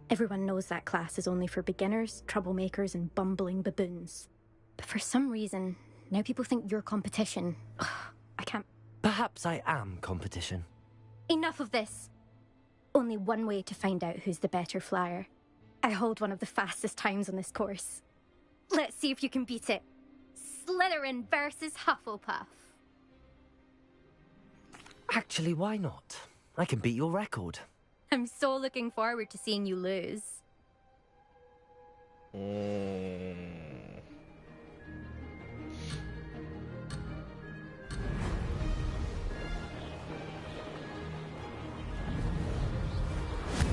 Everyone knows that class is only for beginners, troublemakers, and bumbling baboons. But for some reason, now people think you're competition. Ugh, I can't... Perhaps I am competition. Enough of this. Only one way to find out who's the better flyer. I hold one of the fastest times on this course. Let's see if you can beat it. Slytherin versus Hufflepuff. Actually, why not? I can beat your record. I'm so looking forward to seeing you lose.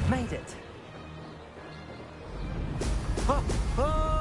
Made it. Oh! Oh!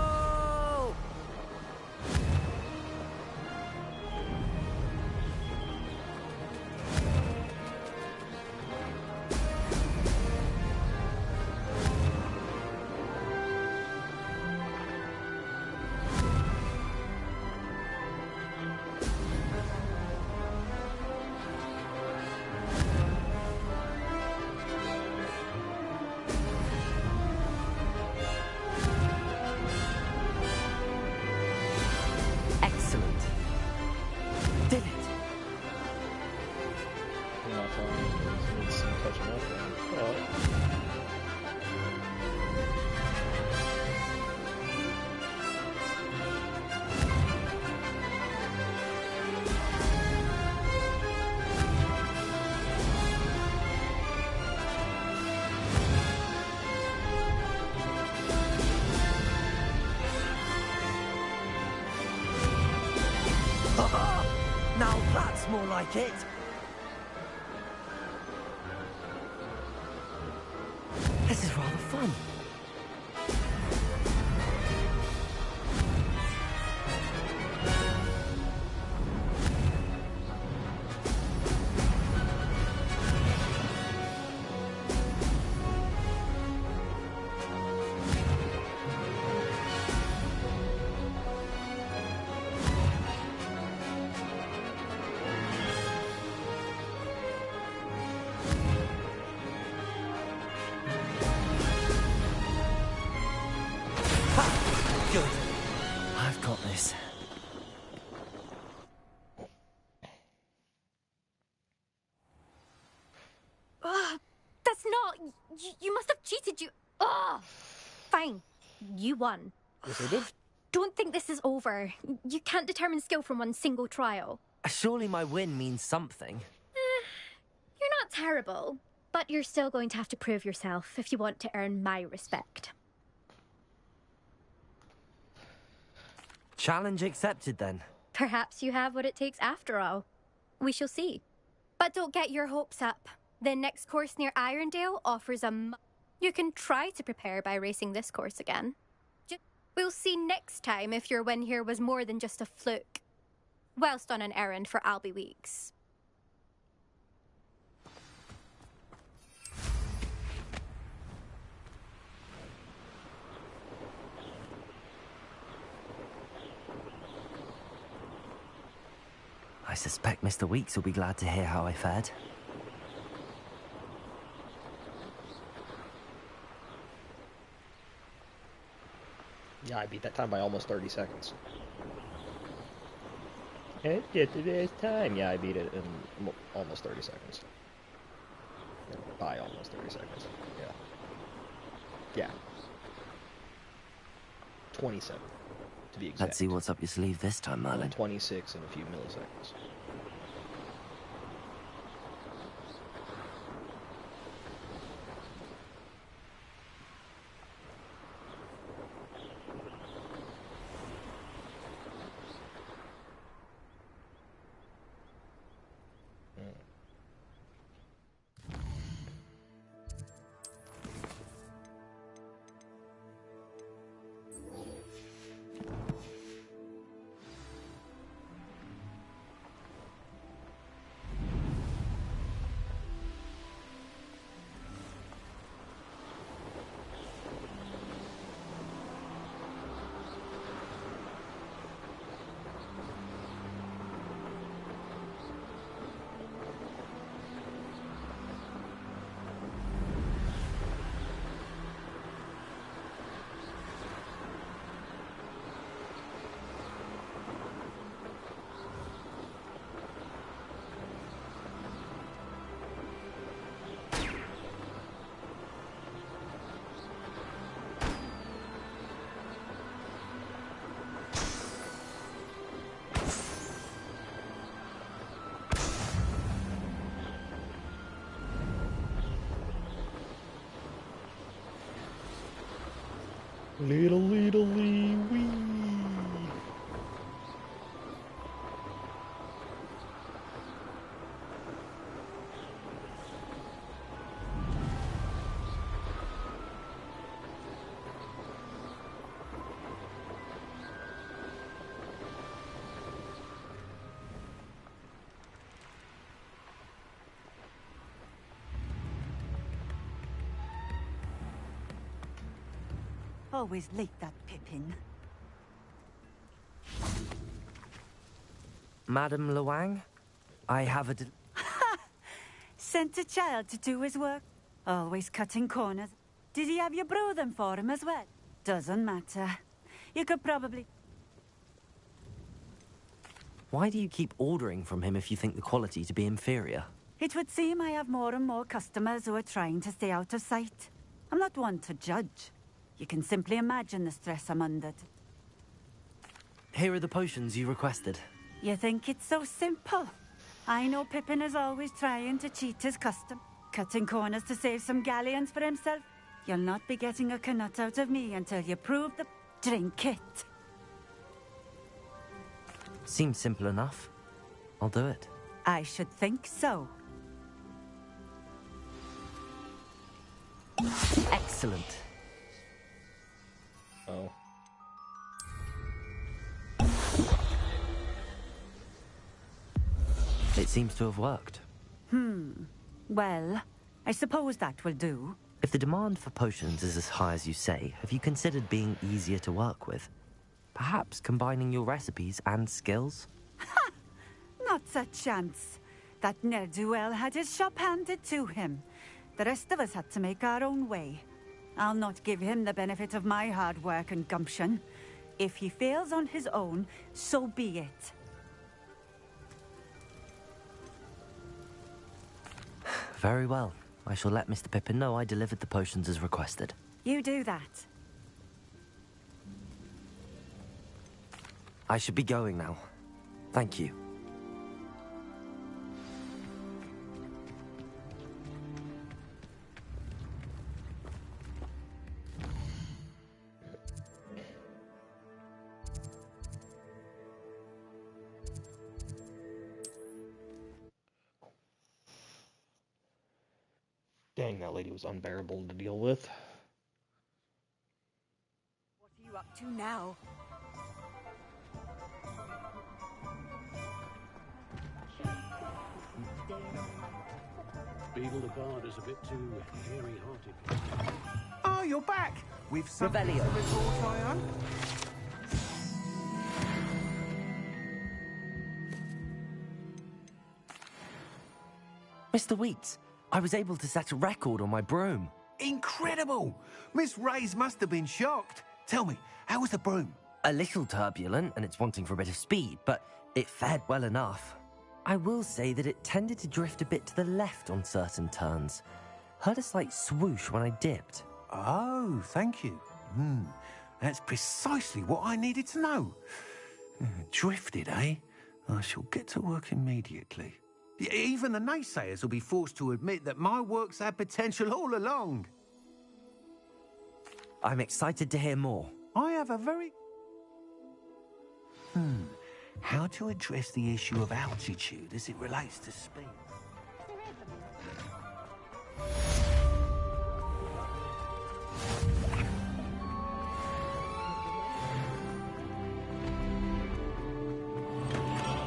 Now that's more like it. This is rather fun. I've got this. That's not... You must have cheated, you... Ugh! Fine. You won. Yes, I did. Don't think this is over. You can't determine skill from one single trial. Surely my win means something. You're not terrible, but you're still going to have to prove yourself if you want to earn my respect. Challenge accepted, then. Perhaps you have what it takes after all. We shall see. But don't get your hopes up. The next course near Irondale offers you can try to prepare by racing this course again. We'll see next time if your win here was more than just a fluke. Whilst on an errand for Albie Weeks. I suspect Mr. Weeks will be glad to hear how I fared. Yeah, I beat that time by almost 30 seconds. And at today's time, yeah, I beat it in almost 30 seconds. By almost 30 seconds, yeah. Yeah. 27, to be exact. Let's see what's up your sleeve this time, Merlin. 26 in a few milliseconds. Little wee wee. Always like that Pippin. Madame Luang, I have a... Sent a child to do his work. Always cutting corners. Did he have you brew them for him as well? Doesn't matter. You could probably... Why do you keep ordering from him if you think the quality to be inferior? It would seem I have more and more customers who are trying to stay out of sight. I'm not one to judge. You can simply imagine the stress I'm under. Here are the potions you requested. You think it's so simple? I know Pippin is always trying to cheat his custom, cutting corners to save some galleons for himself. You'll not be getting a canut out of me until you prove the... Drink it. Seems simple enough. I'll do it. I should think so. Excellent. Oh. It seems to have worked. Well, I suppose that will do. If the demand for potions is as high as you say, have you considered being easier to work with? Perhaps combining your recipes and skills? Ha! Not a chance. That ne'er-do-well had his shop handed to him. The rest of us had to make our own way. I'll not give him the benefit of my hard work and gumption. If he fails on his own, so be it. Very well. I shall let Mr. Pippin know I delivered the potions as requested. You do that. I should be going now. Thank you. Dang, that lady was unbearable to deal with. What are you up to now? Beagle the Bard is a bit too hairy-hearted. Oh, you're back! With something to Revelio. report, Ion? Mr. Wheats, I was able to set a record on my broom. Incredible! Miss Reyes must have been shocked. Tell me, how was the broom? A little turbulent, and it's wanting for a bit of speed, but it fared well enough. I will say that it tended to drift a bit to the left on certain turns. Heard a slight swoosh when I dipped. Oh, thank you. That's precisely what I needed to know. Drifted, eh? I shall get to work immediately. Even the naysayers will be forced to admit that my work's had potential all along. I'm excited to hear more. I have a very... How to address the issue of altitude as it relates to speed?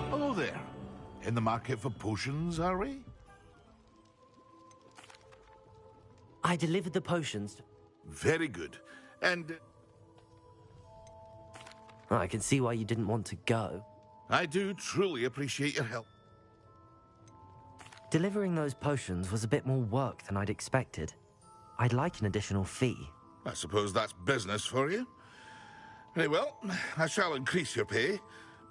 Hello there. In the market for potions, are we? I delivered the potions. Very good. And I can see why you didn't want to go. I do truly appreciate your help. Delivering those potions was a bit more work than I'd expected. I'd like an additional fee. I suppose that's business for you. Very well, I shall increase your pay,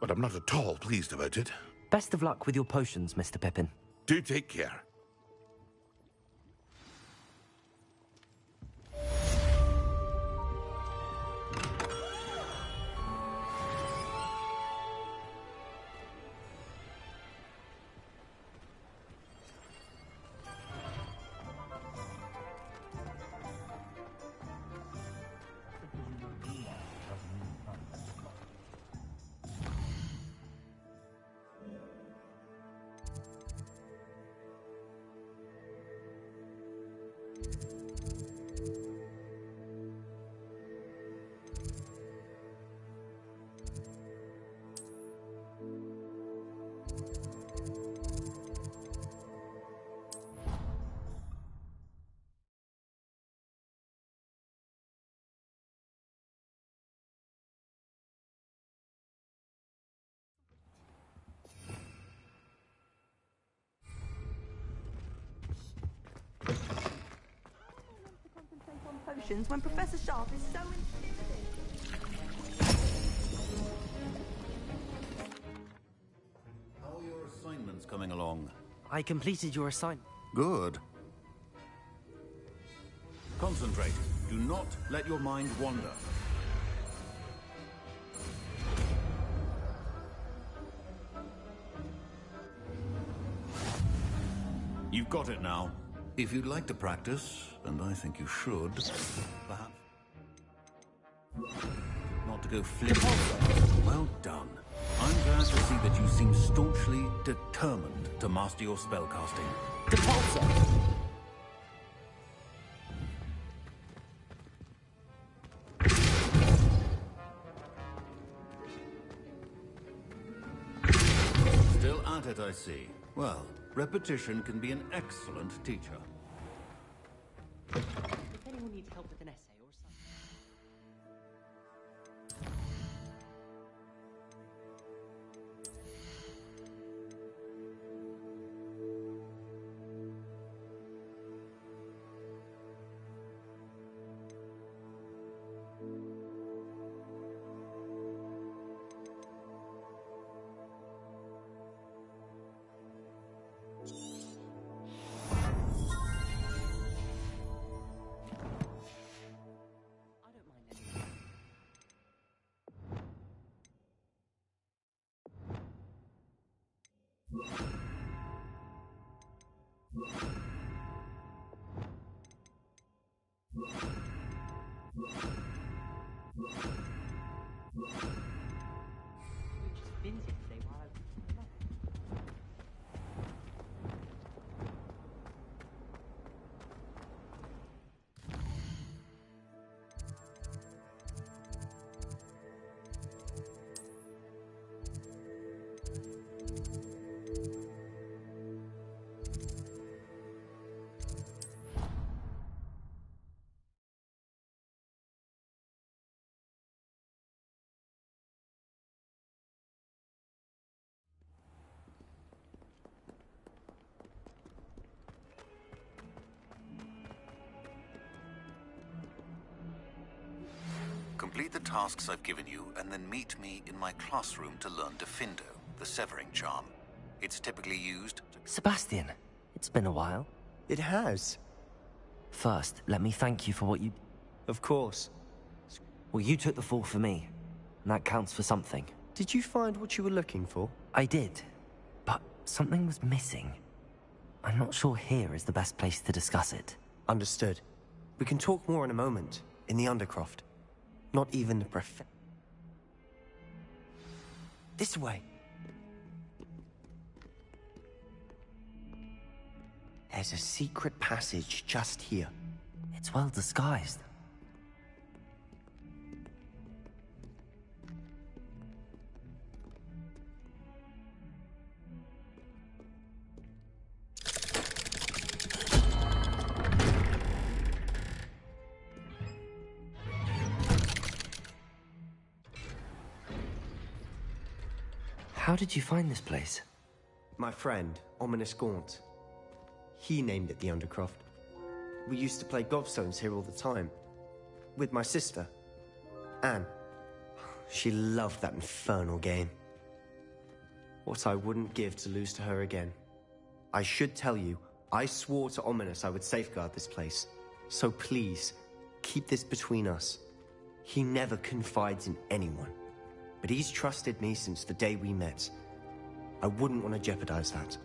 but I'm not at all pleased about it. Best of luck with your potions, Mr. Pippin. Do take care. Potions when Professor Sharp is so How are your assignments coming along? I completed your assignment. Good. Concentrate. Do not let your mind wander. You've got it now. If you'd like to practice, and I think you should, perhaps not to go flip. Well done. I'm glad to see that you seem staunchly determined to master your spellcasting. Depulsor! Still at it, I see. Well, repetition can be an excellent teacher. If anyone needs help with an essay or something. Complete the tasks I've given you, and then meet me in my classroom to learn Defindo, the severing charm. It's typically used to... Sebastian, it's been a while. It has. First, let me thank you for what you... Of course. Well, you took the fall for me, and that counts for something. Did you find what you were looking for? I did, but something was missing. I'm not sure here is the best place to discuss it. Understood. We can talk more in a moment, in the Undercroft. Not even the This way. There's a secret passage just here. It's well disguised. How did you find this place? My friend, Ominous Gaunt. He named it the Undercroft. We used to play gobstones here all the time. With my sister, Anne. She loved that infernal game. What I wouldn't give to lose to her again. I should tell you, I swore to Ominous I would safeguard this place. So please, keep this between us. He never confides in anyone. But he's trusted me since the day we met. I wouldn't want to jeopardize that.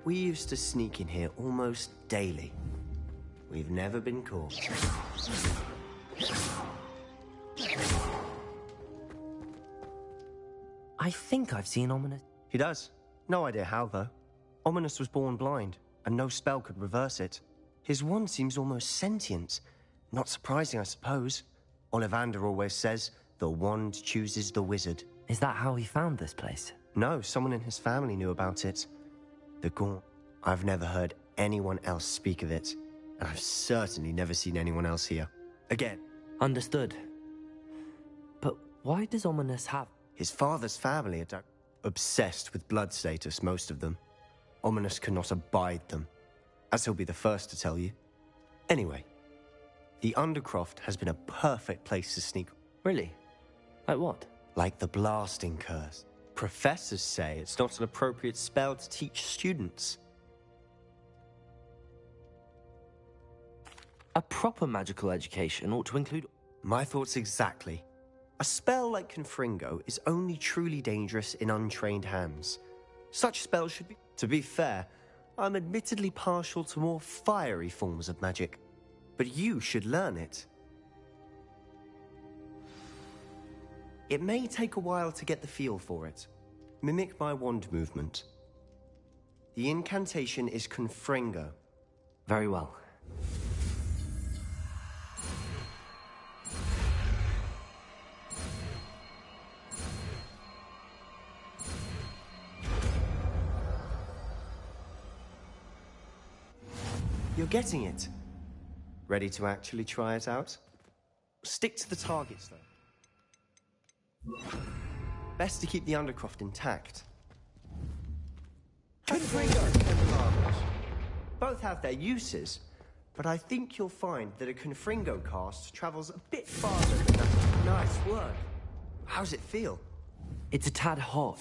We used to sneak in here almost daily. We've never been caught. I think I've seen Ominous. He does. No idea how, though. Ominous was born blind, and no spell could reverse it. His wand seems almost sentient. Not surprising, I suppose. Ollivander always says, the wand chooses the wizard. Is that how he found this place? No, someone in his family knew about it. The Gaunt. I've never heard anyone else speak of it. And I've certainly never seen anyone else here. Again. Understood. But why does Ominous have... His father's family are obsessed with blood status, most of them. Ominous cannot abide them. As he'll be the first to tell you. Anyway. The Undercroft has been a perfect place to sneak... Really? Like what? Like the blasting curse. Professors say it's not an appropriate spell to teach students. A proper magical education ought to include... My thoughts exactly. A spell like Confringo is only truly dangerous in untrained hands. Such spells should be... To be fair, I'm admittedly partial to more fiery forms of magic. But you should learn it. It may take a while to get the feel for it. Mimic my wand movement. The incantation is Confringo. Very well. You're getting it. Ready to actually try it out? Stick to the targets, though. Best to keep the Undercroft intact. Confringo and Marbles. Both have their uses, but I think you'll find that a Confringo cast travels a bit farther than that. Nice work. How's it feel? It's a tad hot.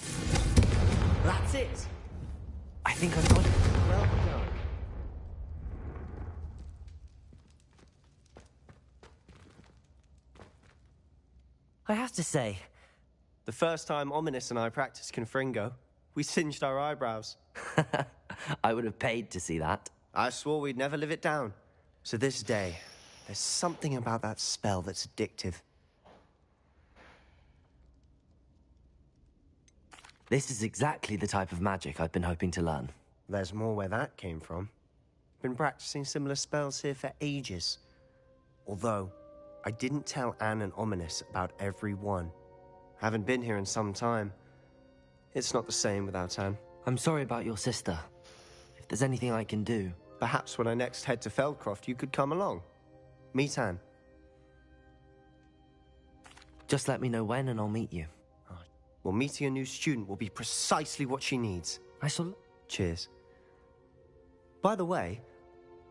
That's it. I think I've got it. Well done. I have to say... The first time Ominous and I practiced Confringo, we singed our eyebrows. I would have paid to see that. I swore we'd never live it down. To this day, there's something about that spell that's addictive. This is exactly the type of magic I've been hoping to learn. There's more where that came from. Been practicing similar spells here for ages. Although, I didn't tell Anne and Ominous about every one. Haven't been here in some time. It's not the same without Anne. I'm sorry about your sister. If there's anything I can do... Perhaps when I next head to Feldcroft, you could come along. Meet Anne. Just let me know when and I'll meet you. Well, meeting a new student will be precisely what she needs. I shall... Cheers. By the way,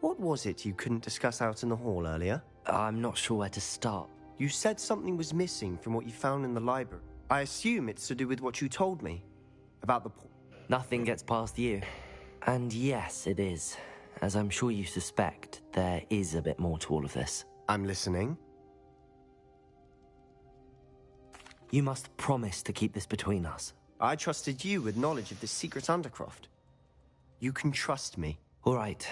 what was it you couldn't discuss out in the hall earlier? I'm not sure where to start. You said something was missing from what you found in the library. I assume it's to do with what you told me about the... Nothing gets past you. And yes, it is. As I'm sure you suspect, there is a bit more to all of this. I'm listening. You must promise to keep this between us. I trusted you with knowledge of this secret undercroft. You can trust me. All right.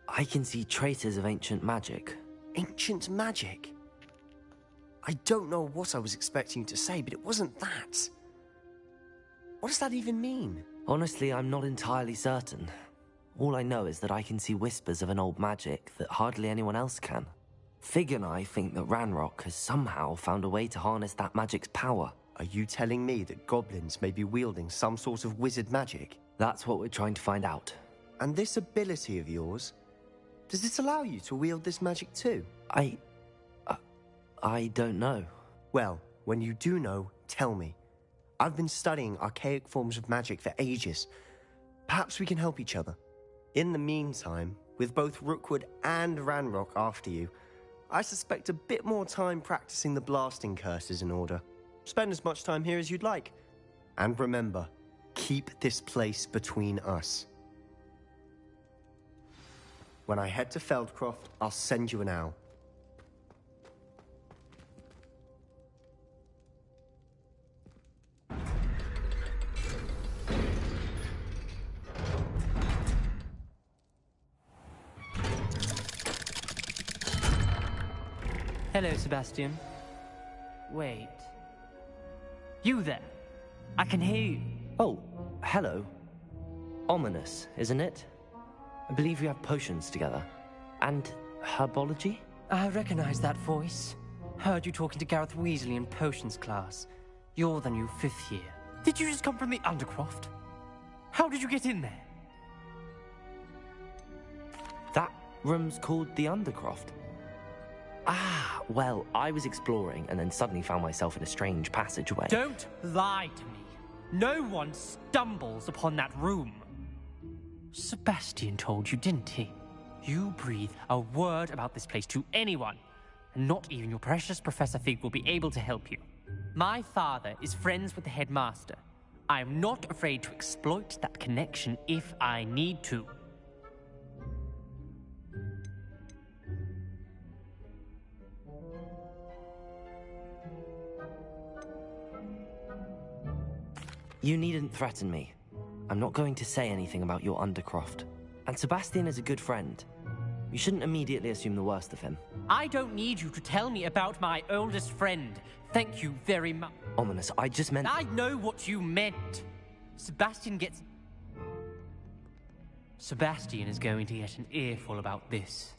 I can see traces of ancient magic. Ancient magic? I don't know what I was expecting you to say, but it wasn't that. What does that even mean? Honestly, I'm not entirely certain. All I know is that I can see whispers of an old magic that hardly anyone else can. Fig and I think that Ranrock has somehow found a way to harness that magic's power. Are you telling me that goblins may be wielding some sort of wizard magic? That's what we're trying to find out. And this ability of yours, does it allow you to wield this magic too? I don't know. Well, when you do know, tell me. I've been studying archaic forms of magic for ages. Perhaps we can help each other. In the meantime, with both Rookwood and Ranrock after you, I suspect a bit more time practicing the blasting curse is in order. Spend as much time here as you'd like. And remember, keep this place between us. When I head to Feldcroft, I'll send you an owl. Hello, Sebastian. Wait. You there? I can hear you. Oh, hello. Ominous, isn't it? I believe we have potions together. And herbology? I recognize that voice. Heard you talking to Gareth Weasley in potions class. You're the new 5th year. Did you just come from the Undercroft? How did you get in there? That room's called the Undercroft. Ah, well, I was exploring and then suddenly found myself in a strange passageway. Don't lie to me. No one stumbles upon that room. Sebastian told you, didn't he? You breathe a word about this place to anyone, and not even your precious Professor Fig will be able to help you. My father is friends with the headmaster. I am not afraid to exploit that connection if I need to. You needn't threaten me. I'm not going to say anything about your Undercroft. And Sebastian is a good friend. You shouldn't immediately assume the worst of him. I don't need you to tell me about my oldest friend. Thank you very much. Ominous, I just meant... I know what you meant. Sebastian is going to get an earful about this.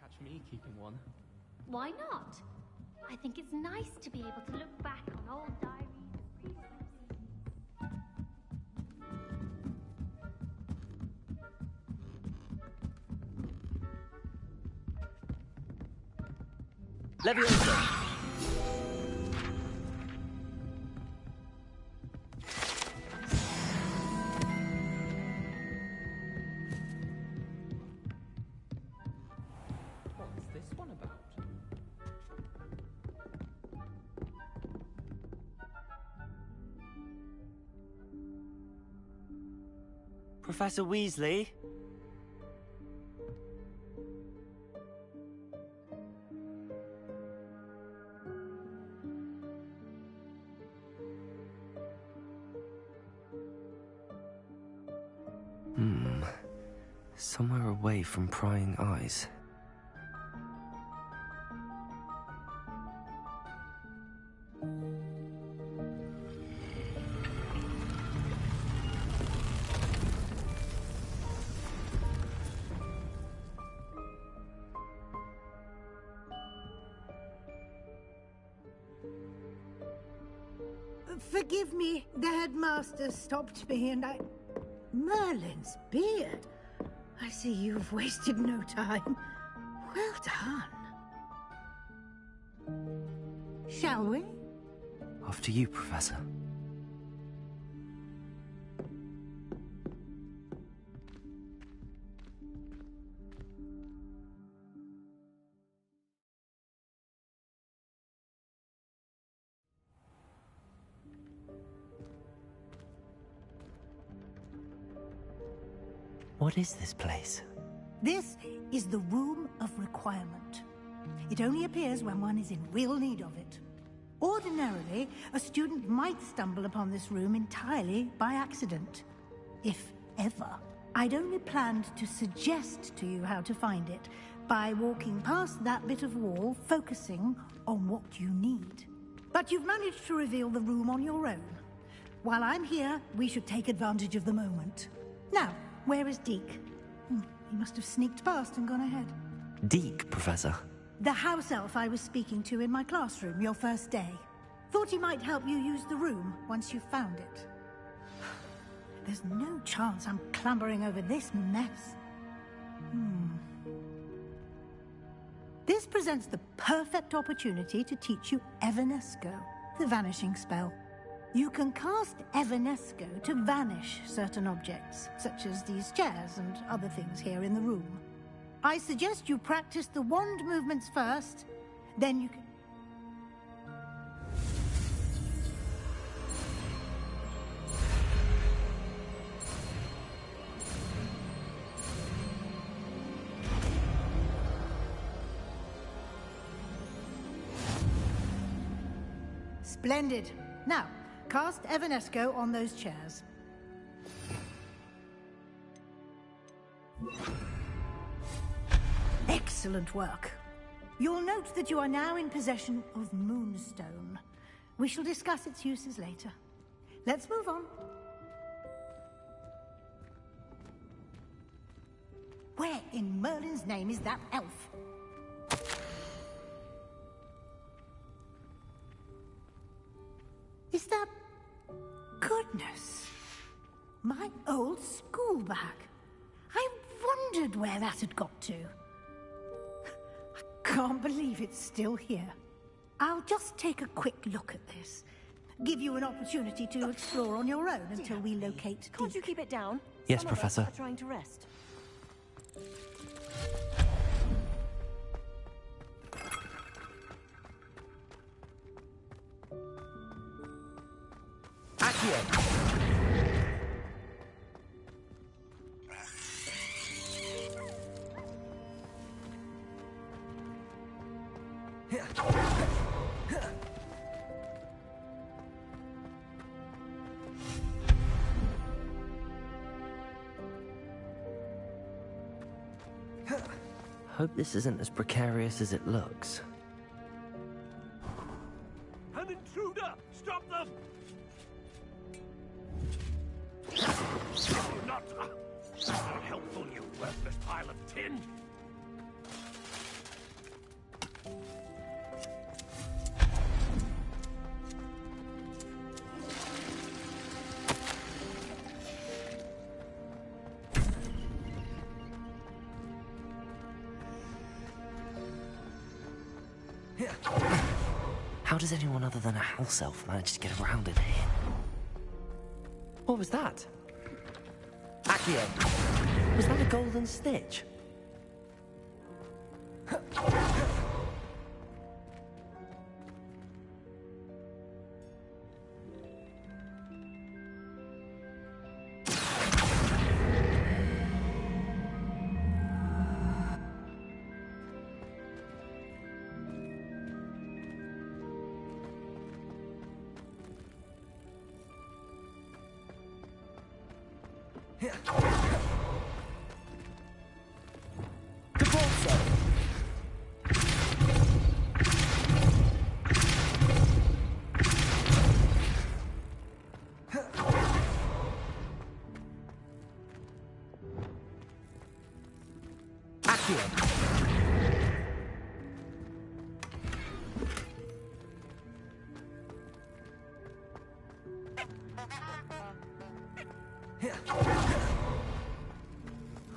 Catch me keeping one. Why not? I think it's nice to be able to look back on old diaries. Leviosa! Professor Weasley? Somewhere away from prying eyes. Forgive me, the headmaster stopped me and I... Merlin's beard. I see you've wasted no time. Well done. Shall we? After you, Professor. What is this place? This is the Room of Requirement. It only appears when one is in real need of it. Ordinarily, a student might stumble upon this room entirely by accident. If ever. I'd only planned to suggest to you how to find it by walking past that bit of wall, focusing on what you need. But you've managed to reveal the room on your own. While I'm here, we should take advantage of the moment. Now, where is Deke? He must have sneaked past and gone ahead. Deke, Professor. The house elf I was speaking to in my classroom your first day. Thought he might help you use the room once you found it. There's no chance I'm clambering over this mess. This presents the perfect opportunity to teach you Evanesco, the vanishing spell. You can cast Evanesco to vanish certain objects, such as these chairs and other things here in the room. I suggest you practice the wand movements first, then you can... Splendid. Now, cast Evanesco on those chairs. Excellent work. You'll note that you are now in possession of Moonstone. We shall discuss its uses later. Let's move on. Where in Merlin's name is that elf? Is that... Goodness. My old school bag. I wondered where that had got to. I can't believe it's still here. I'll just take a quick look at this. Give you an opportunity to explore on your own until we locate Can't you keep it down? Yes, Some of us Professor. are trying to rest. Hope this isn't as precarious as it looks. An intruder! Stop them! You're not helpful, you worthless pile of tin! How does anyone other than a house elf manage to get around in here? What was that? Accio! Was that a golden stitch?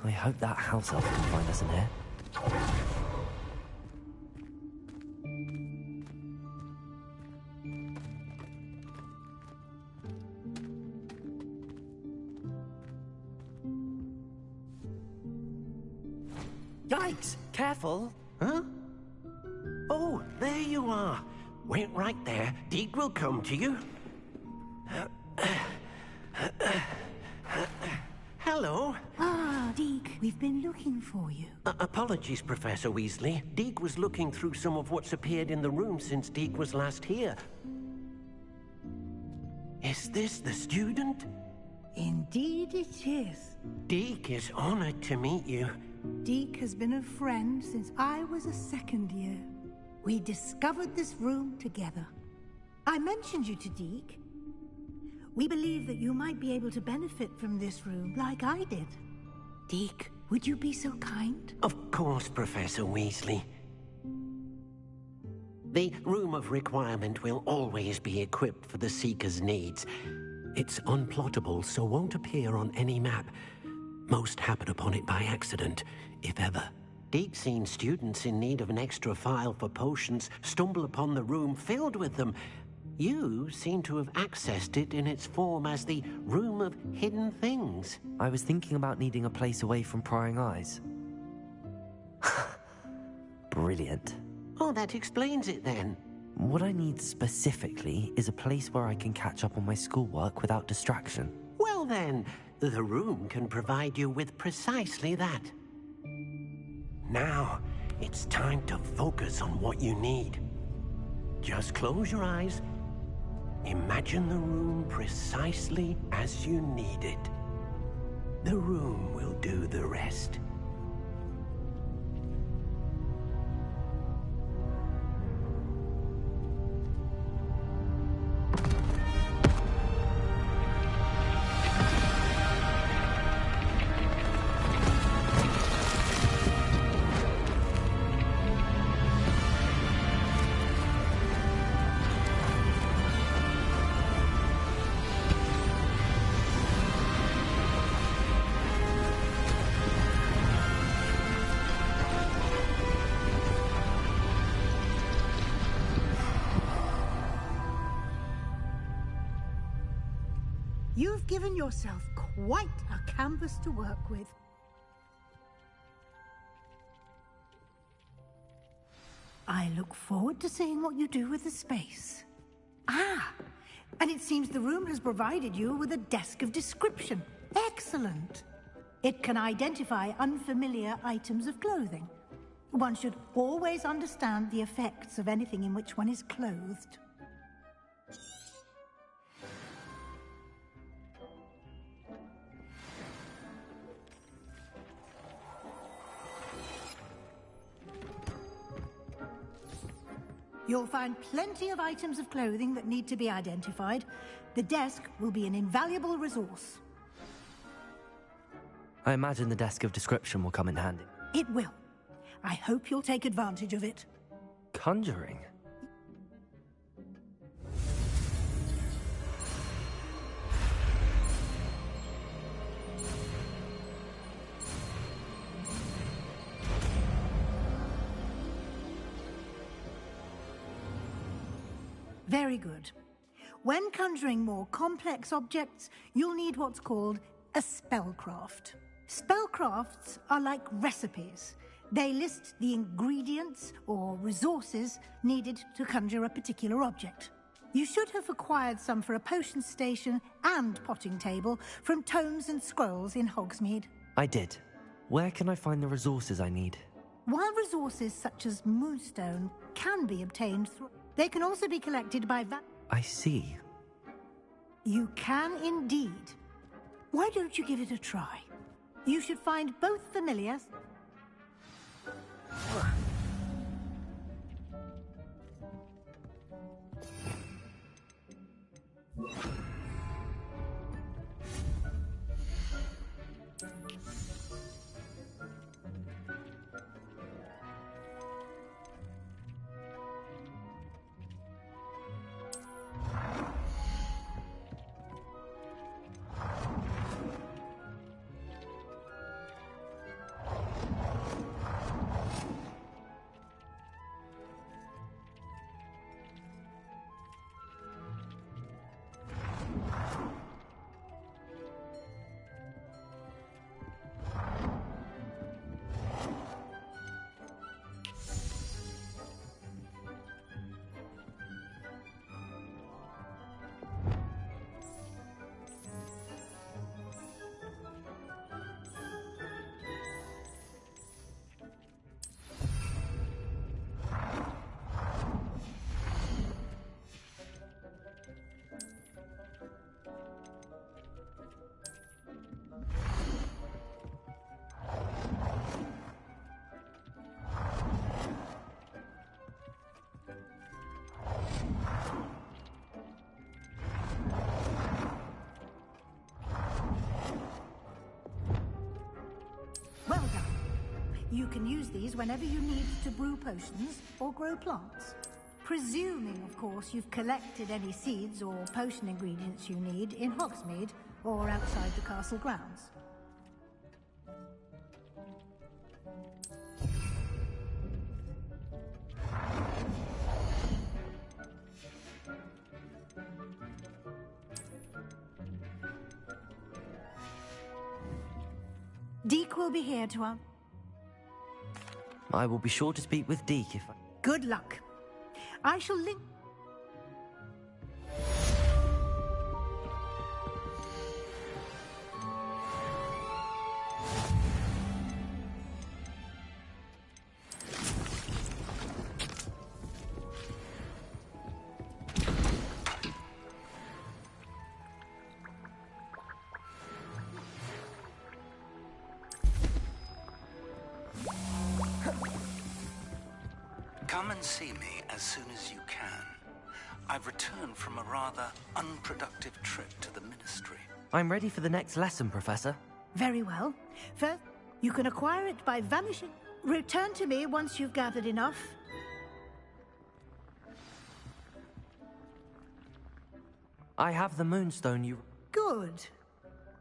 I hope that house elf can find us in here. Yikes! Careful! Huh? Oh, there you are. Wait right there. Deke will come to you. Hello. Ah, Deke, we've been looking for you. Apologies, Professor Weasley. Deke was looking through some of what's appeared in the room since Deke was last here. Is this the student? Indeed it is. Deke is honored to meet you. Deke has been a friend since I was a second year. We discovered this room together. I mentioned you to Deke. We believe that you might be able to benefit from this room like I did. Deke, would you be so kind? Of course, Professor Weasley. The Room of Requirement will always be equipped for the Seeker's needs. It's unplottable, so won't appear on any map. Most happen upon it by accident, if ever. Deke's seen students in need of an extra file for potions stumble upon the room filled with them. You seem to have accessed it in its form as the Room of Hidden Things. I was thinking about needing a place away from prying eyes. Brilliant. Oh, that explains it then. What I need specifically is a place where I can catch up on my schoolwork without distraction. Well then, the room can provide you with precisely that. Now, it's time to focus on what you need. Just close your eyes. Imagine the room precisely as you need it. The room will do the rest. You've given yourself quite a canvas to work with. I look forward to seeing what you do with the space. Ah, and it seems the room has provided you with a desk of description. Excellent. It can identify unfamiliar items of clothing. One should always understand the effects of anything in which one is clothed. You'll find plenty of items of clothing that need to be identified. The desk will be an invaluable resource. I imagine the desk of description will come in handy. It will. I hope you'll take advantage of it. Conjuring? Very good. When conjuring more complex objects, you'll need what's called a spellcraft. Spellcrafts are like recipes. They list the ingredients or resources needed to conjure a particular object. You should have acquired some for a potion station and potting table from tomes and scrolls in Hogsmeade. I did. Where can I find the resources I need? While resources such as moonstone can be obtained through, they can also be collected by I see. You can indeed. Why don't you give it a try? You should find both familiars. You can use these whenever you need to brew potions or grow plants. Presuming, of course, you've collected any seeds or potion ingredients you need in Hogsmeade or outside the castle grounds. Deke will be here to I will be sure to speak with Deke if I... Good luck. I shall link... Come and see me as soon as you can. I've returned from a rather unproductive trip to the Ministry. I'm ready for the next lesson, Professor. Very well. First, you can acquire it by vanishing. Return to me once you've gathered enough. I have the moonstone you... Good.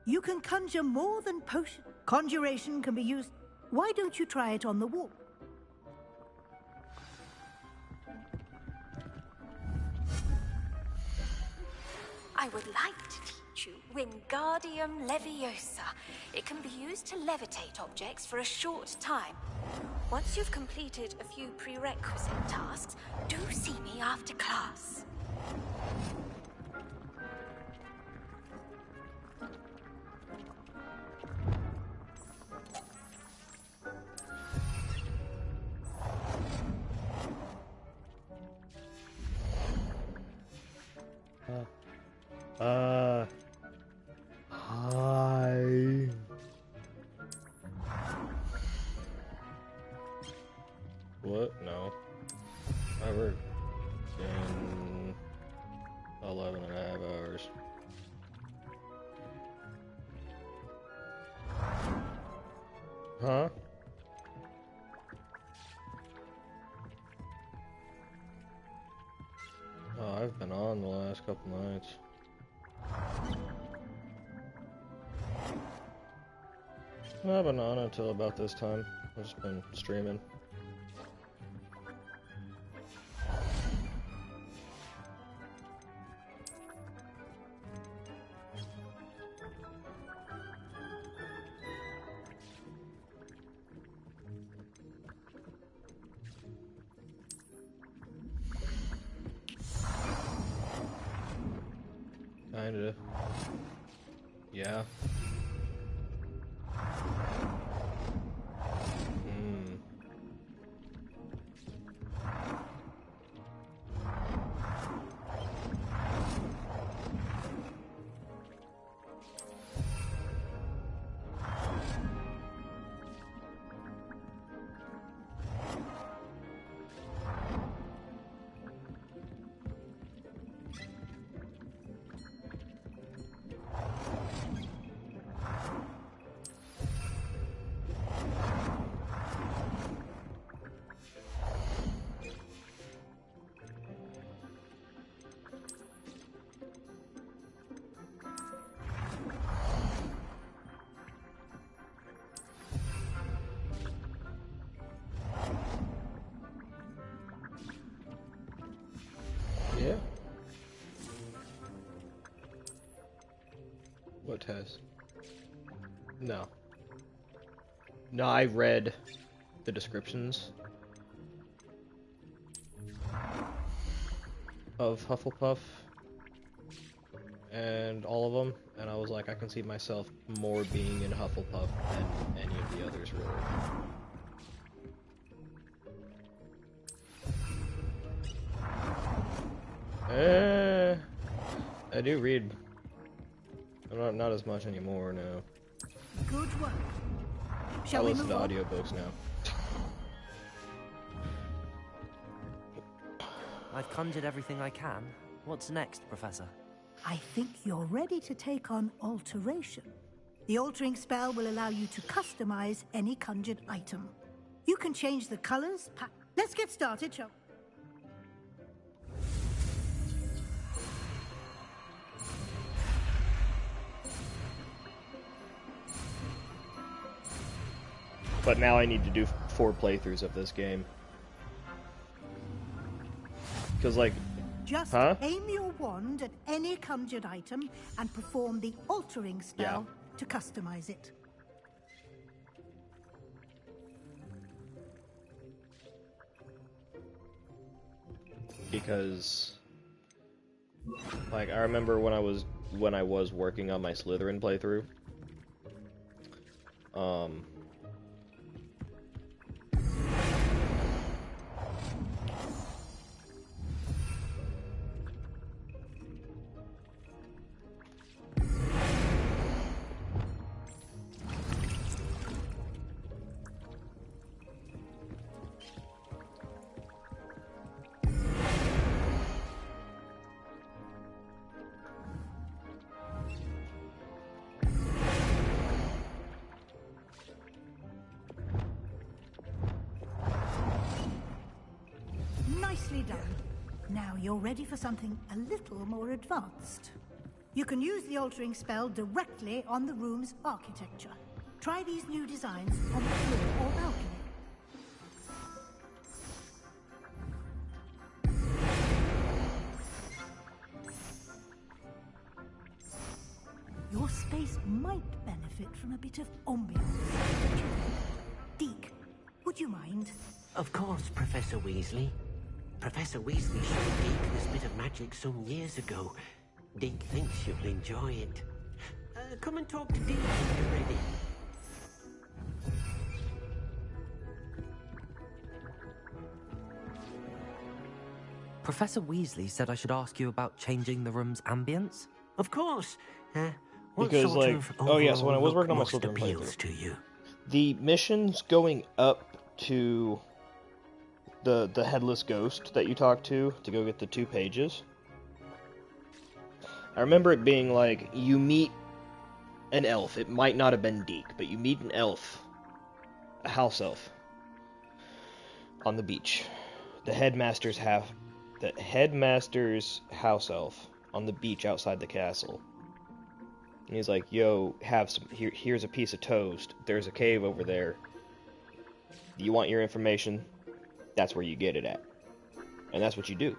You can conjure more than potion. Conjuration can be used... Why don't you try it on the wall? I would like to teach you Wingardium Leviosa. It can be used to levitate objects for a short time. Once you've completed a few prerequisite tasks, do see me after class. Hi. What? No. I work in 11 and a half hours. Huh? Oh, I've been on the last couple nights. I've been on until about this time. I've just been streaming. Kinda. Yeah. Yeah. What test? No. No, I read the descriptions of Hufflepuff and all of them, and I was like, I can see myself more being in Hufflepuff than any of the others, really. I do read. I'm not as much anymore now. Good work. I Shall we listen move to on? audiobooks now. I've conjured everything I can. What's next, Professor? I think you're ready to take on alteration. The altering spell will allow you to customize any conjured item. You can change the colors. Let's get started, shall we? But now I need to do 4 playthroughs of this game. Because, like... Just aim your wand at any conjured item and perform the altering spell to customize it. Because... like, I remember when I was working on my Slytherin playthrough. Nicely done. Now you're ready for something a little more advanced. You can use the altering spell directly on the room's architecture. Try these new designs on the floor or balcony. Your space might benefit from a bit of ambiance. Deke, would you mind? Of course, Professor Weasley. Professor Weasley showed Deke this bit of magic some years ago. Deke thinks you'll enjoy it. Come and talk to Deke when you're ready. Professor Weasley said I should ask you about changing the room's ambience? Of course. Because, like, oh yeah, so when I was working on my Slytherin playthrough, the missions going up to the headless ghost that you talk to go get the 2 pages, I remember it being like, you meet an elf. It might not have been Deke, but you meet an elf, a house elf, on the beach. The headmaster's house elf on the beach outside the castle. And he's like, yo, here's a piece of toast. There's a cave over there. You want your information? That's where you get it at. And that's what you do.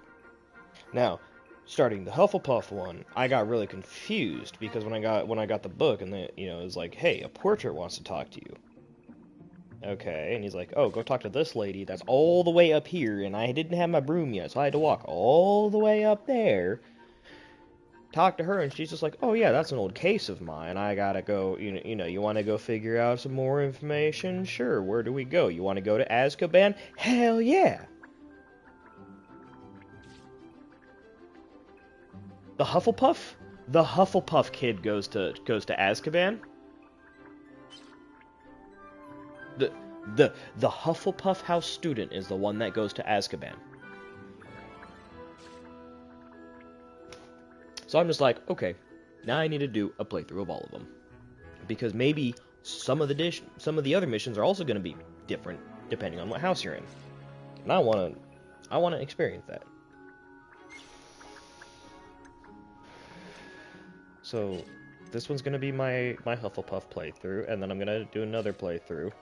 Now, starting the Hufflepuff one, I got really confused because when I got the book and it was like, hey, a portrait wants to talk to you. Okay, and he's like, oh, go talk to this lady that's all the way up here, and I didn't have my broom yet, so I had to walk all the way up there, talk to her, and she's just like, oh yeah, that's an old case of mine. I gotta go, you want to go figure out some more information? Sure, where do we go? You want to go to Azkaban? Hell yeah! The Hufflepuff kid goes to Azkaban. The Hufflepuff house student is the one that goes to Azkaban. So I'm just like, okay, now I need to do a playthrough of all of them, because maybe some of the other missions are also going to be different depending on what house you're in, and I want to experience that. So this one's going to be my Hufflepuff playthrough, and then I'm going to do another playthrough.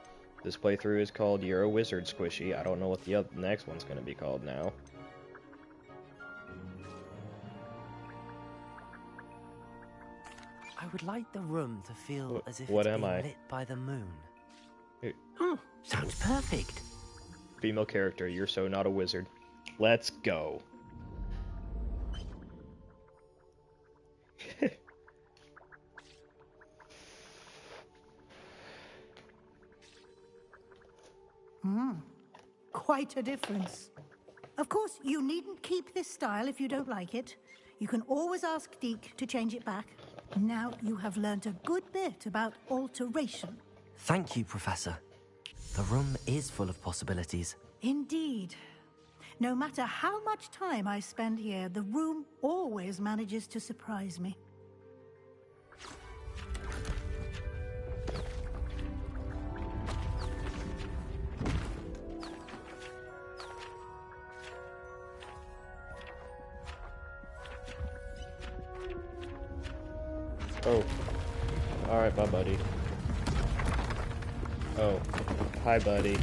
This playthrough is called You're a Wizard Squishy. I don't know what the next one's going to be called now. I would like the room to feel as if what it's am being I? lit by the moon. Oh, sounds perfect. Female character, you're so not a wizard. Let's go. Quite a difference. Of course, you needn't keep this style if you don't like it. You can always ask Deke to change it back. Now you have learnt a good bit about alteration. Thank you, Professor. The room is full of possibilities. Indeed. No matter how much time I spend here, the room always manages to surprise me. Alright, bye, buddy. Oh. Hi, buddy.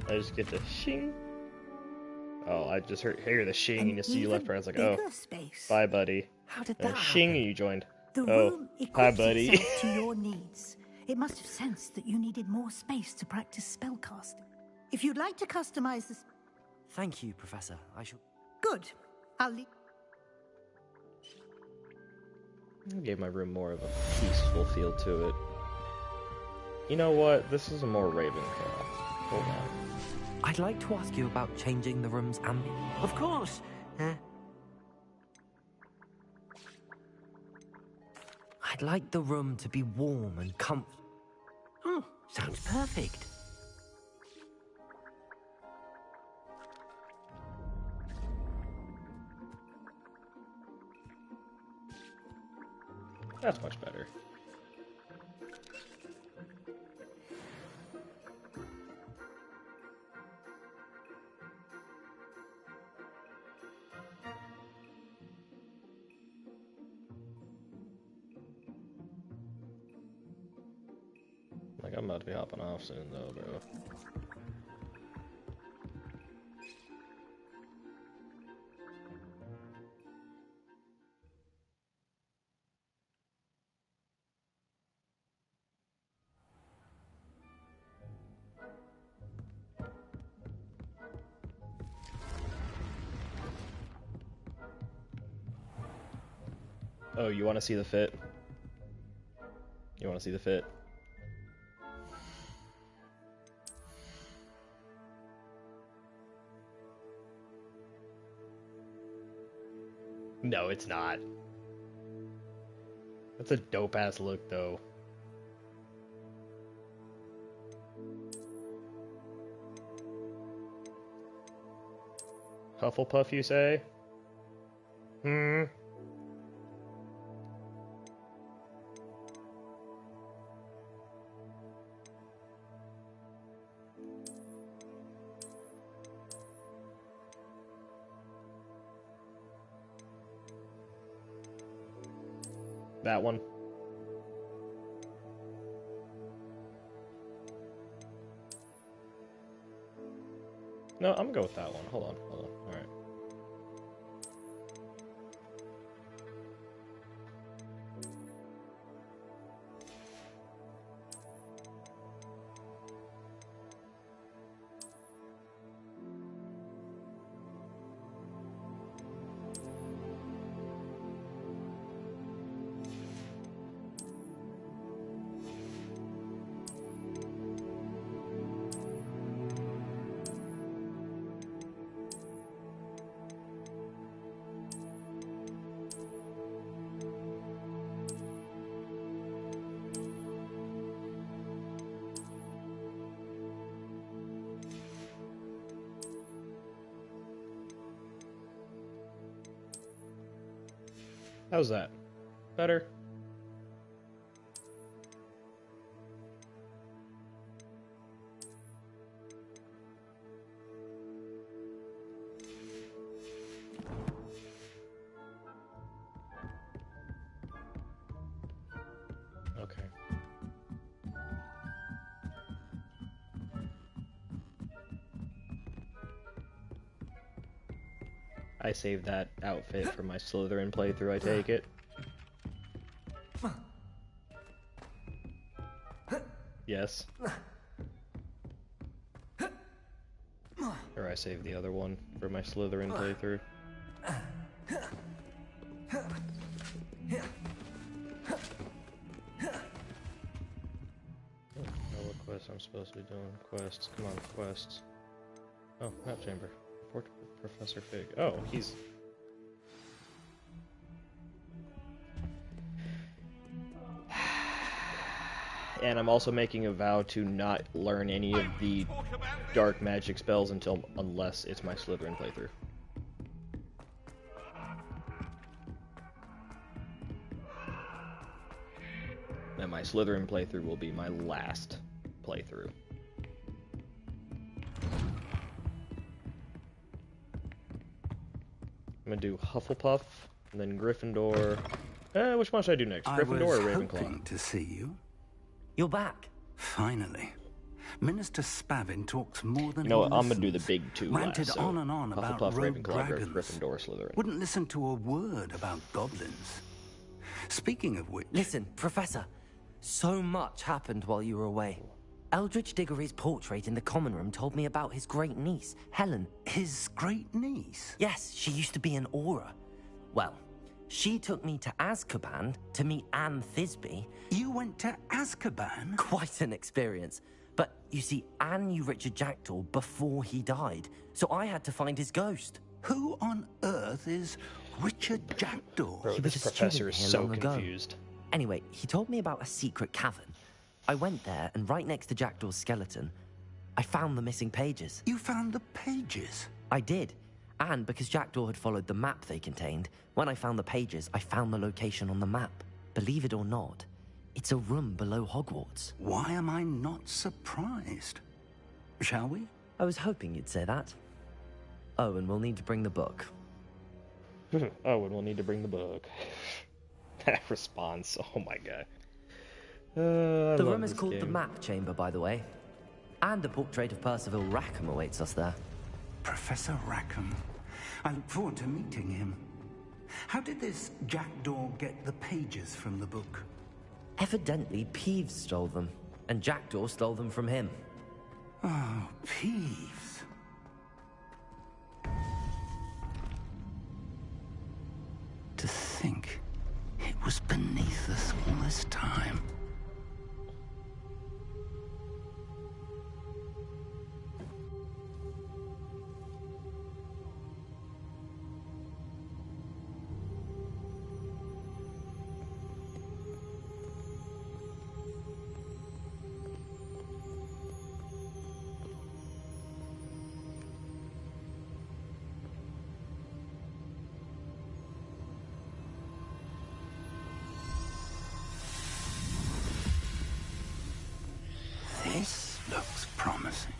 I just get the shing. Oh, I just hear the shing and you see you left, right. I was like, oh, space. bye, buddy. How did And that shing, happen? and you joined. The Oh, room hi, equips buddy. itself to your needs. It must have sensed that you needed more space to practice spellcasting. If you'd like to customize this... Thank you, Professor. I shall... Good. I'll leave... I gave my room more of a peaceful feel to it. You know what? This is a more Ravenclaw. Hold on. I'd like to ask you about changing the room's ambience. Of course. I'd like the room to be warm and comfortable. Oh, sounds perfect. That's much better. Like, I'm about to be hopping off soon, though, bro. Oh, you want to see the fit? You want to see the fit? No, it's not. That's a dope-ass look, though. Hufflepuff, you say? Hmm. That one. No, I'm gonna go with that one. Hold on, hold on. Alright. How's that? Better? Okay. I saved that outfit for my Slytherin playthrough, I take it. Yes. Or I saved the other one for my Slytherin playthrough. Oh, what quests I'm supposed to be doing? Quests. Come on, quests. Oh, map chamber. Report to Professor Fig. Oh, he's... And I'm also making a vow to not learn any of the dark magic spells unless it's my Slytherin playthrough. And my Slytherin playthrough will be my last playthrough. I'm gonna do Hufflepuff, And then Gryffindor. Which one should I do next? Gryffindor or Ravenclaw? Hoping to see you. You're back. Finally. Minister Spavin talks more than you know he what? I'm gonna do listens. the big two Ranted last. So on and on about Hufflepuff, rogue Ravenclaw, dragons. Gryffindor, Slytherin. Wouldn't listen to a word about goblins. Speaking of which... Listen, Professor. So much happened while you were away. Eldridge Diggory's portrait in the common room told me about his great niece, Helen. His great niece? Yes, she used to be an Auror. Well, she took me to Azkaban to meet Anne Thisbe. You went to Azkaban? Quite an experience. But you see, Anne knew Richard Jackdaw before he died, so I had to find his ghost. Who on earth is Richard Jackdaw? Bro, this professor is so confused. Anyway, he told me about a secret cavern. I went there, and right next to Jackdaw's skeleton, I found the missing pages. You found the pages? I did. And because Jackdaw had followed the map they contained, when I found the pages, I found the location on the map. Believe it or not, it's a room below Hogwarts. Why am I not surprised? Shall we? I was hoping you'd say that. Oh, and we'll need to bring the book. Oh, and we'll need to bring the book. That response, oh my god. The room is called the Map Chamber, by the way. And a portrait of Percival Rackham awaits us there. Professor Rackham. I look forward to meeting him. How did this Jackdaw get the pages from the book? Evidently, Peeves stole them, and Jackdaw stole them from him. Oh, Peeves. To think it was beneath us all this time. This looks promising.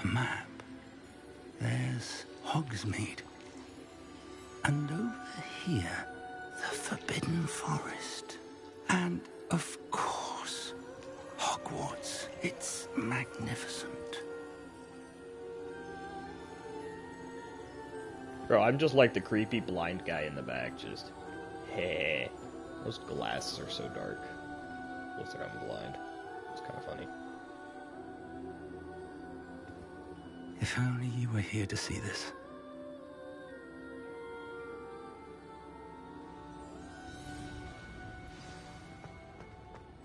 Map. There's Hogsmeade. And over here, the Forbidden Forest. And, of course, Hogwarts. It's magnificent. Bro, I'm just like the creepy blind guy in the back, just... Hey. Those glasses are so dark. Looks like I'm blind. It's kind of funny. If only you were here to see this.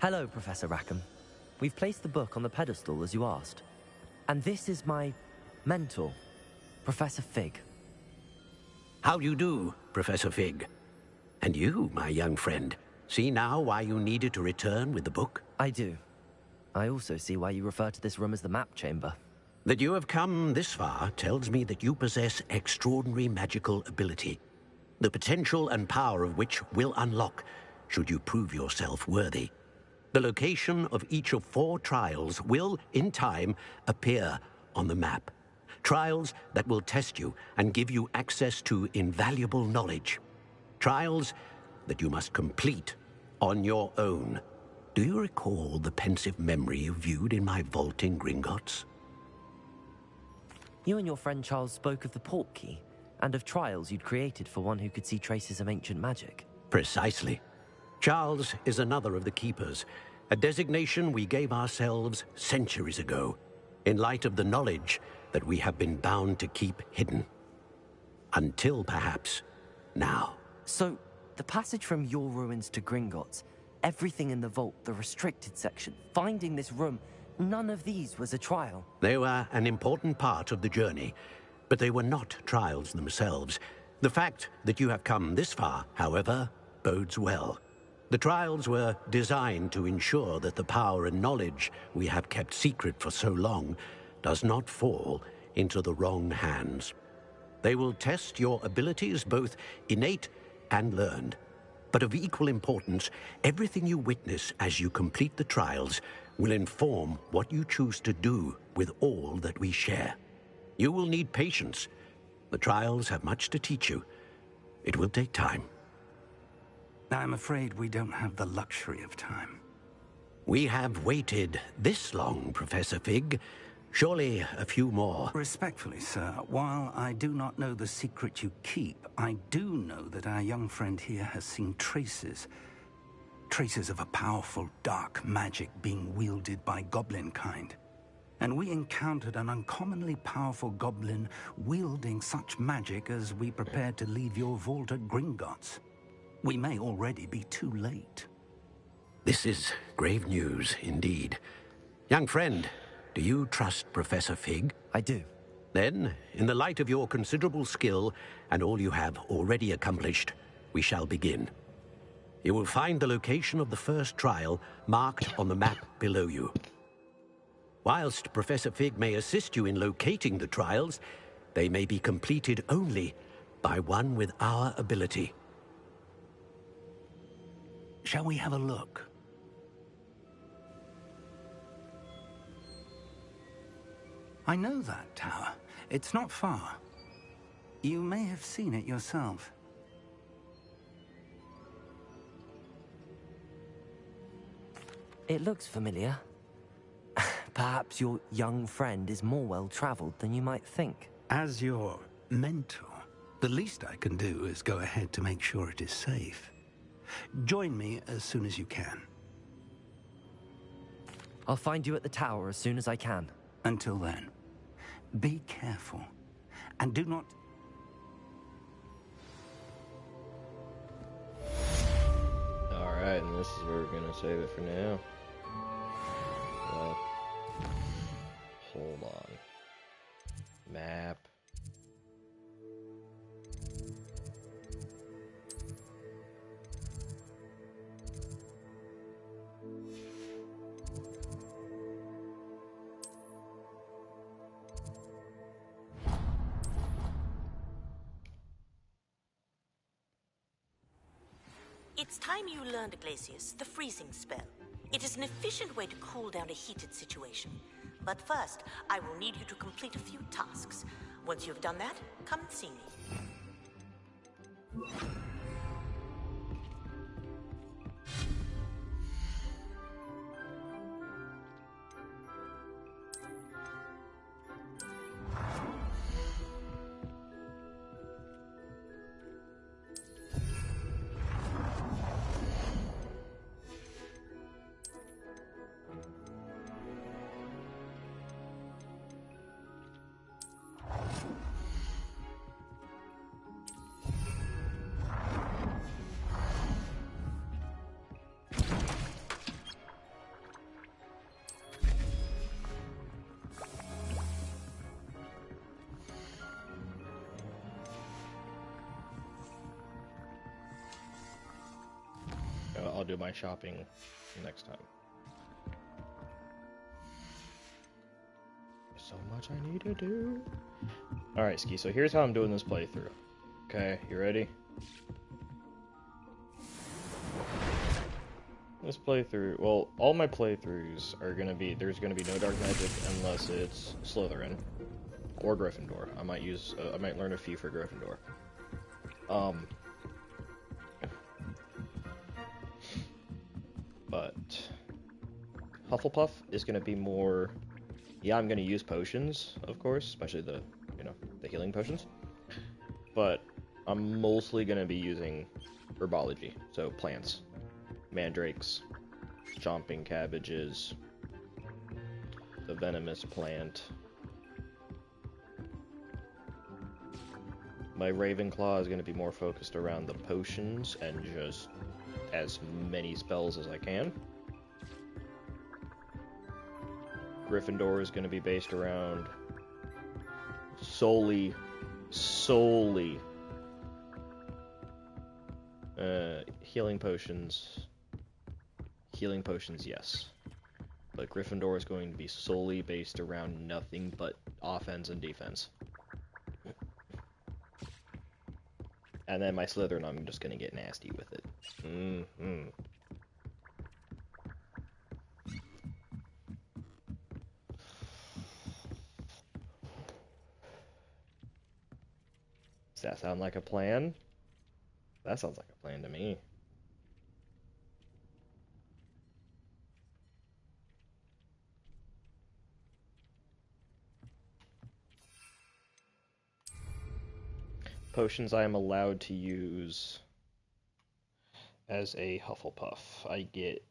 Hello, Professor Rackham. We've placed the book on the pedestal, as you asked. And this is my mentor, Professor Fig. How do you do, Professor Fig? And you, my young friend, see now why you needed to return with the book? I do. I also see why you refer to this room as the Map Chamber. That you have come this far tells me that you possess extraordinary magical ability, the potential and power of which will unlock should you prove yourself worthy. The location of each of 4 trials will, in time, appear on the map. Trials that will test you and give you access to invaluable knowledge. Trials that you must complete on your own. Do you recall the pensive memory you viewed in my vault in Gringotts? You and your friend Charles spoke of the Portkey, and of trials you'd created for one who could see traces of ancient magic. Precisely. Charles is another of the Keepers, a designation we gave ourselves centuries ago, in light of the knowledge that we have been bound to keep hidden. Until, perhaps, now. So, the passage from your ruins to Gringotts, everything in the vault, the restricted section, finding this room, none of these was a trial. They were an important part of the journey, but they were not trials themselves. The fact that you have come this far, however, bodes well. The trials were designed to ensure that the power and knowledge we have kept secret for so long does not fall into the wrong hands. They will test your abilities, both innate and learned. But of equal importance, everything you witness as you complete the trials will inform what you choose to do with all that we share. You will need patience. The trials have much to teach you. It will take time. I'm afraid we don't have the luxury of time. We have waited this long, Professor Fig. Surely a few more. Respectfully, sir, while I do not know the secret you keep, I do know that our young friend here has seen traces of a powerful dark magic being wielded by goblin kind. And we encountered an uncommonly powerful goblin wielding such magic as we prepared to leave your vault at Gringotts. We may already be too late. This is grave news indeed. Young friend, do you trust Professor Fig? I do. Then, in the light of your considerable skill and all you have already accomplished, we shall begin. You will find the location of the first trial marked on the map below you. Whilst Professor Fig may assist you in locating the trials, they may be completed only by one with our ability. Shall we have a look? I know that tower. It's not far. You may have seen it yourself. It looks familiar. Perhaps your young friend is more well-traveled than you might think. As your mentor, the least I can do is go ahead to make sure it is safe. Join me as soon as you can. I'll find you at the tower as soon as I can. Until then, be careful, and do not... Alright, and this is where we're gonna save it for now. Well, hold on. Map. It's time you learned, Glacius, the freezing spell. It is an efficient way to cool down a heated situation. But first, I will need you to complete a few tasks. Once you've done that, come and see me. I'll do my shopping next time. So much I need to do. Alright, Ski, so here's how I'm doing this playthrough. Okay, you ready? This playthrough, well, all my playthroughs are gonna be, there's gonna be no dark magic unless it's Slytherin or Gryffindor. I might learn a few for Gryffindor. But Hufflepuff is going to be more, yeah, I'm going to use potions, of course, especially the healing potions. But I'm mostly going to be using herbology, so plants, mandrakes, chomping cabbages, the venomous plant. My Ravenclaw is going to be more focused around the potions and just as many spells as I can. Gryffindor is going to be based around solely Healing potions. Healing potions, yes. But Gryffindor is going to be solely based around nothing but offense and defense. And then my Slytherin, I'm just gonna get nasty with it. Mm-hmm. Does that sound like a plan? That sounds like a plan to me. Potions I am allowed to use as a Hufflepuff. I get...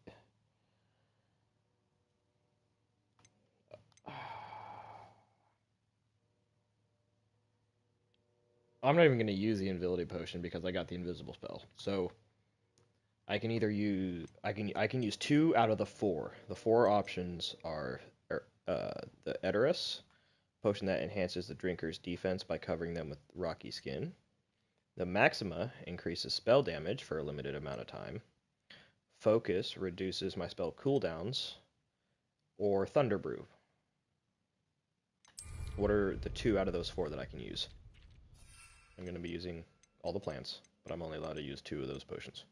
I'm not even going to use the Invisibility Potion because I got the Invisible spell. So I can either use... I can use 2 out of the 4. The 4 options are the Edoras, potion that enhances the drinker's defense by covering them with rocky skin. The Maxima increases spell damage for a limited amount of time. Focus reduces my spell cooldowns. Or Thunder Brew. What are the 2 out of those 4 that I can use? I'm going to be using all the plants, but I'm only allowed to use 2 of those potions.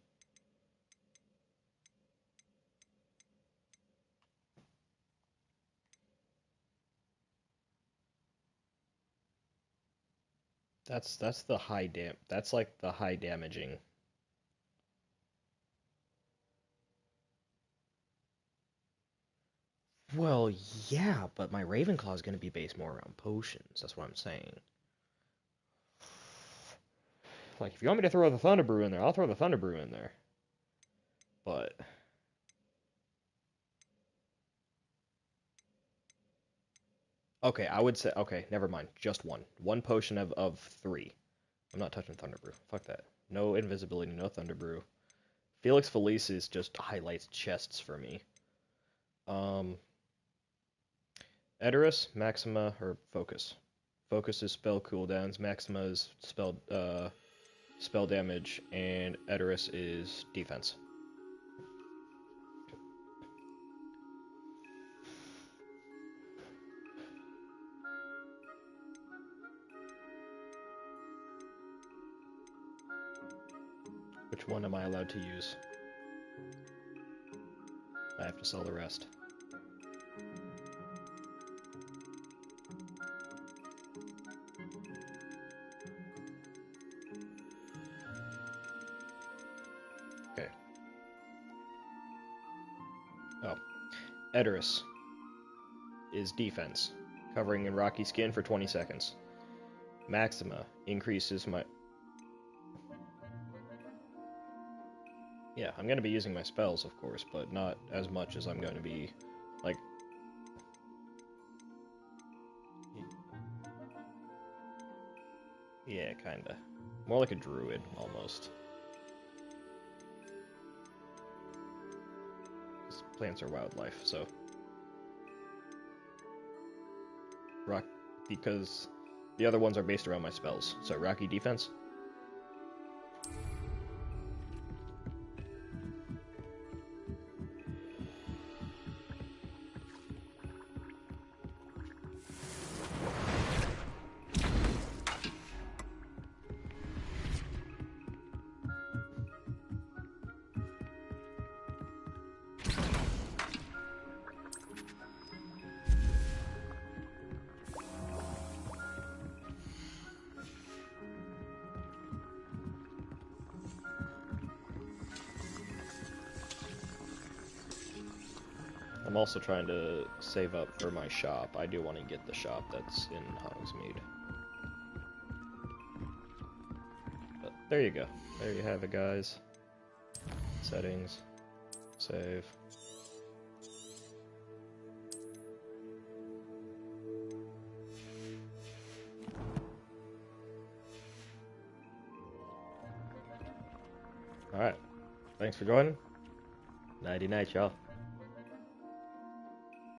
That's the high that's like the high damaging. Well, yeah, but my Ravenclaw is going to be based more around potions. That's what I'm saying. Like, if you want me to throw the Thunder Brew in there, I'll throw the Thunder Brew in there. But... okay, I would say... okay, never mind. Just 1. 1 potion of 3. I'm not touching Thunder Brew. Fuck that. No invisibility, no Thunder Brew. Felix Felicis just highlights chests for me. Edoras, Maxima, or Focus. Focus is spell cooldowns, Maxima is spell damage, and Edoras is defense. Which one am I allowed to use? I have to sell the rest. Okay. Oh. Edoras is defense, covering in rocky skin for 20 seconds. Maxima increases my... yeah, I'm going to be using my spells, of course, but not as much as I'm going to be, like... yeah, kinda. More like a druid, almost. Plants are wildlife, so... rock... because the other ones are based around my spells. So, rocky defense? I'm also trying to save up for my shop. I do want to get the shop that's in Hogsmeade. But there you go. There you have it, guys. Settings. Save. Alright. Thanks for joining. Nighty night, y'all.